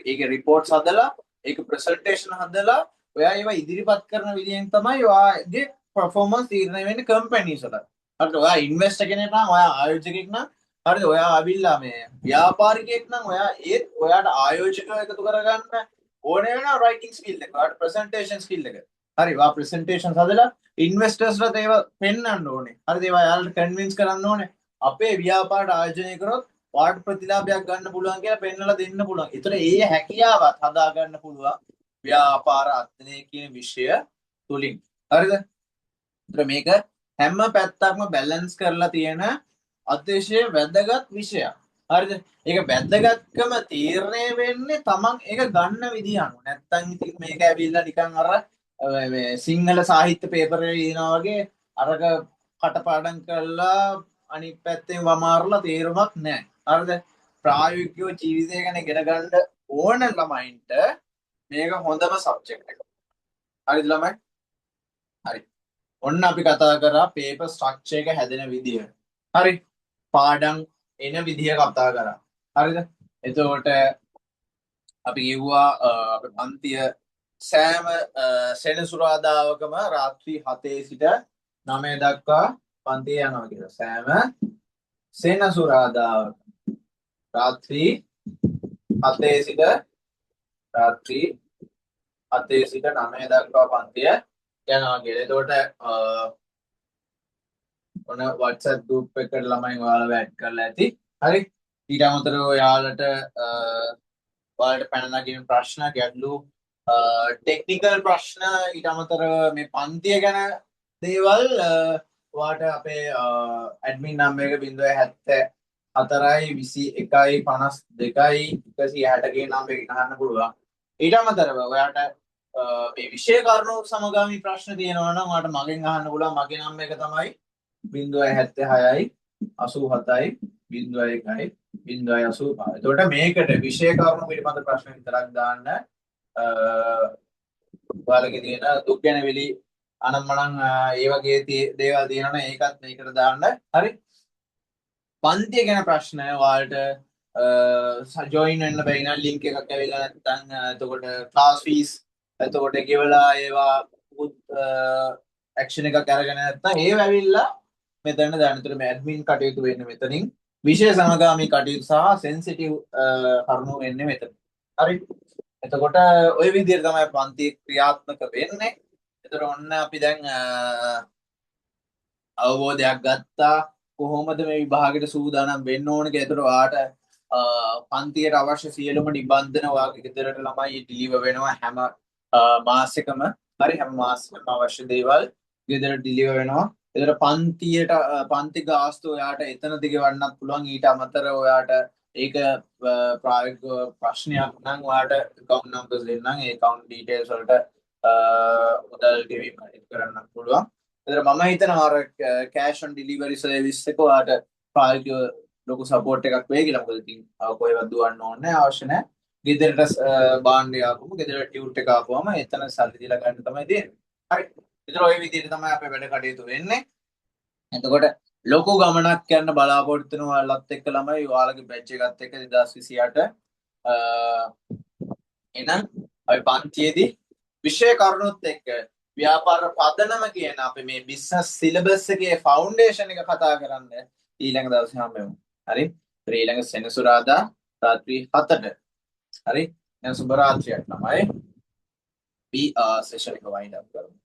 ඒක රිපෝට්ස් හදලා ඒක ප්‍රසන්ටේෂන් හදලා ඔයා ඒවා ඉදිරිපත් කරන විදිහෙන් තමයි ඔයාගේ පර්ෆෝමන්ස් තීරණය වෙන්නේ කම්පැනිස් වල. හරිද? ඔයා ඉන්වෙස්ටර් කෙනෙක් නම් ඔයා ආයෝජකෙක් නම් හරිද? ඔයා ආවිල්ලා මේ ව්‍යාපාරිකයෙක් නම් ඔයා ඒත් ඔයාට ආයෝජකව එකතු කරගන්න ඕනේ වෙනවා රයිටිං ස්කිල් එක. ඔයාට ප්‍රසන්ටේෂන් ස්කිල් එක. හරි. ඔයා ප්‍රසන්ටේෂන්ස් හදලා ඉන්වෙස්ටර්ස්ලට ඒවා පෙන්වන්න ඕනේ. හරිද? ඒවා යාළුවට කන්වින්ස් කරන්න ඕනේ. අපේ ව්‍යාපාරට ආයෝජනය කරොත් වාට ප්‍රතිලාභයක් ගන්න පුළුවන් කියලා පෙන්වලා දෙන්න පුළුවන්. ඒතර ඒ හැකියාවත් හදා ගන්න පුළුවන් ව්‍යාපාර අධ්‍යයනය කියන විෂය තුලින්. හරිද? ඒතර මේක හැම පැත්තක්ම බැලන්ස් කරලා තියෙන අතිශය වැදගත් විෂයක්. හරිද? ඒක වැදගත්කම තීරණය වෙන්නේ තමන් ඒක ගන්න විදිය අනුව. නැත්තම් ඉතින් මේක ඇවිල්ලා නිකන් අර මේ සිංහල සාහිත්‍ය පේපර් එකේ ඉනවා වගේ අරක කටපාඩම් කරලා අනිත් පැත්තෙන් වමාරලා තේරුමක් නැහැ. හරිද? ප්‍රායෝගිකව ජීවිතය ගැන ඉගෙන ගන්න ඕන ළමයින්ට මේක හොඳම සබ්ජෙක්ට් එක. හරිද ළමයි? හරි. ඔන්න අපි කතා කරා පේපර් ස්ට්‍රක්චර් එක හැදෙන විදිය. හරි. පාඩම් එන විදිය කතා කරා. හරිද? එතකොට අපි කිව්වා අපේ පන්තිය සෑම සෙනසුරාදාවකම රාත්‍රී 7 සිට 9 දක්වා පන්තිය යනවා කියලා. සෑම සෙනසුරාදාවක රාත්‍රී 7 සිට 9 දක්වා පන්තිය යනවා කියලා. එතකොට ඔන්න WhatsApp group එකට ළමයි ඔයාලව ඇඩ් කරලා ඇති. හරි. ඊට අමතරව ඔයාලට පැන නගින ප්‍රශ්න ගැටලු ටෙක්නිකල් ප්‍රශ්න ඊට අමතරව මේ පන්තිය ගැන දේවල් ඔයාට අපේ ඇඩ්මින් නම්බර් එක 074යි 21යි 52යි 160 කියන නම්බර් එක ගන්න පුළුවන්. ඊට අමතරව ඔයාට මේ විෂය කරුණු සමගාමී ප්‍රශ්න තියෙනවා නම් ඔයාට මගෙන් අහන්න පුළුවන්. මගේ නම්බර එක තමයි 076යි 87යි 01යි 085. එතකොට මේකට විෂය කරුණු පිළිබඳ ප්‍රශ්න විතරක් දාන්න ඔයාලගේ තියෙන දුක් ගැනවිලි අනම්මනම් ඒ වගේ දේවල් තියෙනවනේ ඒකත් මේකට දාන්න. හරි. පන්තිය ගැන ප්‍රශ්න ඔයාලට ජොයින් වෙන්න බැරි නම් ලින්ක් එකක් ඇවිල්ලා නැත්නම් එතකොට ක්ලාස් ෆීස් එතකොට ගෙවලා ඒවා ඇක්ෂන් එකක් අරගෙන නැත්නම් ඒව ඇවිල්ලා මෙතන දාන්න. ඒතර මේ ඇඩ්මින් කටයුතු වෙන්නේ මෙතනින්. විශේෂ සමගාමී කටයුතු සහ සෙන්සිටිව් කරුණු වෙන්නේ මෙතන. හරි. එතකොට ওই විදිහට තමයි පන්ති ක්‍රියාත්මක වෙන්නේ. එතකොට ඔන්න අපි දැන් අවබෝධයක් ගත්තා කොහොමද මේ විභාගෙට සූදානම් වෙන්න ඕන කියලා. එතකොට ඔයාට පන්තියට අවශ්‍ය සියලුම නිබන්ධන ඔයාගේ ගෙදරට ළමයි ඩිලිවර් වෙනවා හැම මාසෙකම. හරි. හැම මාසෙකම අවශ්‍ය දේවල් ගෙදරට ඩිලිවර් වෙනවා. එතකොට පන්ති ගාස්තු ඔයාට එතනදි ගෙවන්නත් පුළුවන්. ඊට අමතරව ඔයාට ඒක ප්‍රායෝගික ප්‍රශ්නයක් නම් ඔයාට account numbers දෙන්නම්. ඒ account details වලට මුදල් ගෙවීම කරන්න පුළුවන්. එතකොට මම හිතනවා අර cash on delivery service එක ඔයාට ප්‍රායෝගික ලොකු සපෝට් එකක් වෙයි කියලා. මොකද ඉතින් කොහෙවත් දුවන්න ඕනේ නැහැ, අවශ්‍ය නැහැ. ගෙදරට බාණ්ඩ ආපුවම ගෙදරට ටියුට් එක ආපුවම එතන සල්ලි දීලා ගන්න තමයි දෙන්නේ. හරි. ඒතර ওই විදිහට තමයි අපේ වැඩ කටයුතු වෙන්නේ. එතකොට ලොකු ගමනක් යන්න බලාපොරොත්තු වෙන ඔයාලත් එක්ක ළමයි ඔයාලගේ බැච් එකත් එක්ක 2028 එහෙනම් අපි පන්තියේදී විෂය කරුණුත් එක්ක ව්‍යාපාර පදනම කියන අපේ මේ බිස්නස් සිලබස් එකේ ෆවුන්ඩේෂන් එක කතා කරන්න ඊළඟ දවසේ හම්බෙමු. හරි. ඊළඟ සෙනසුරාදා රාත්‍රී 7ට. හරි. දැන් සුබ රාත්‍රියක් ළමයි. අපි සෙෂන් එක වයින්ඩ් අප් කරමු.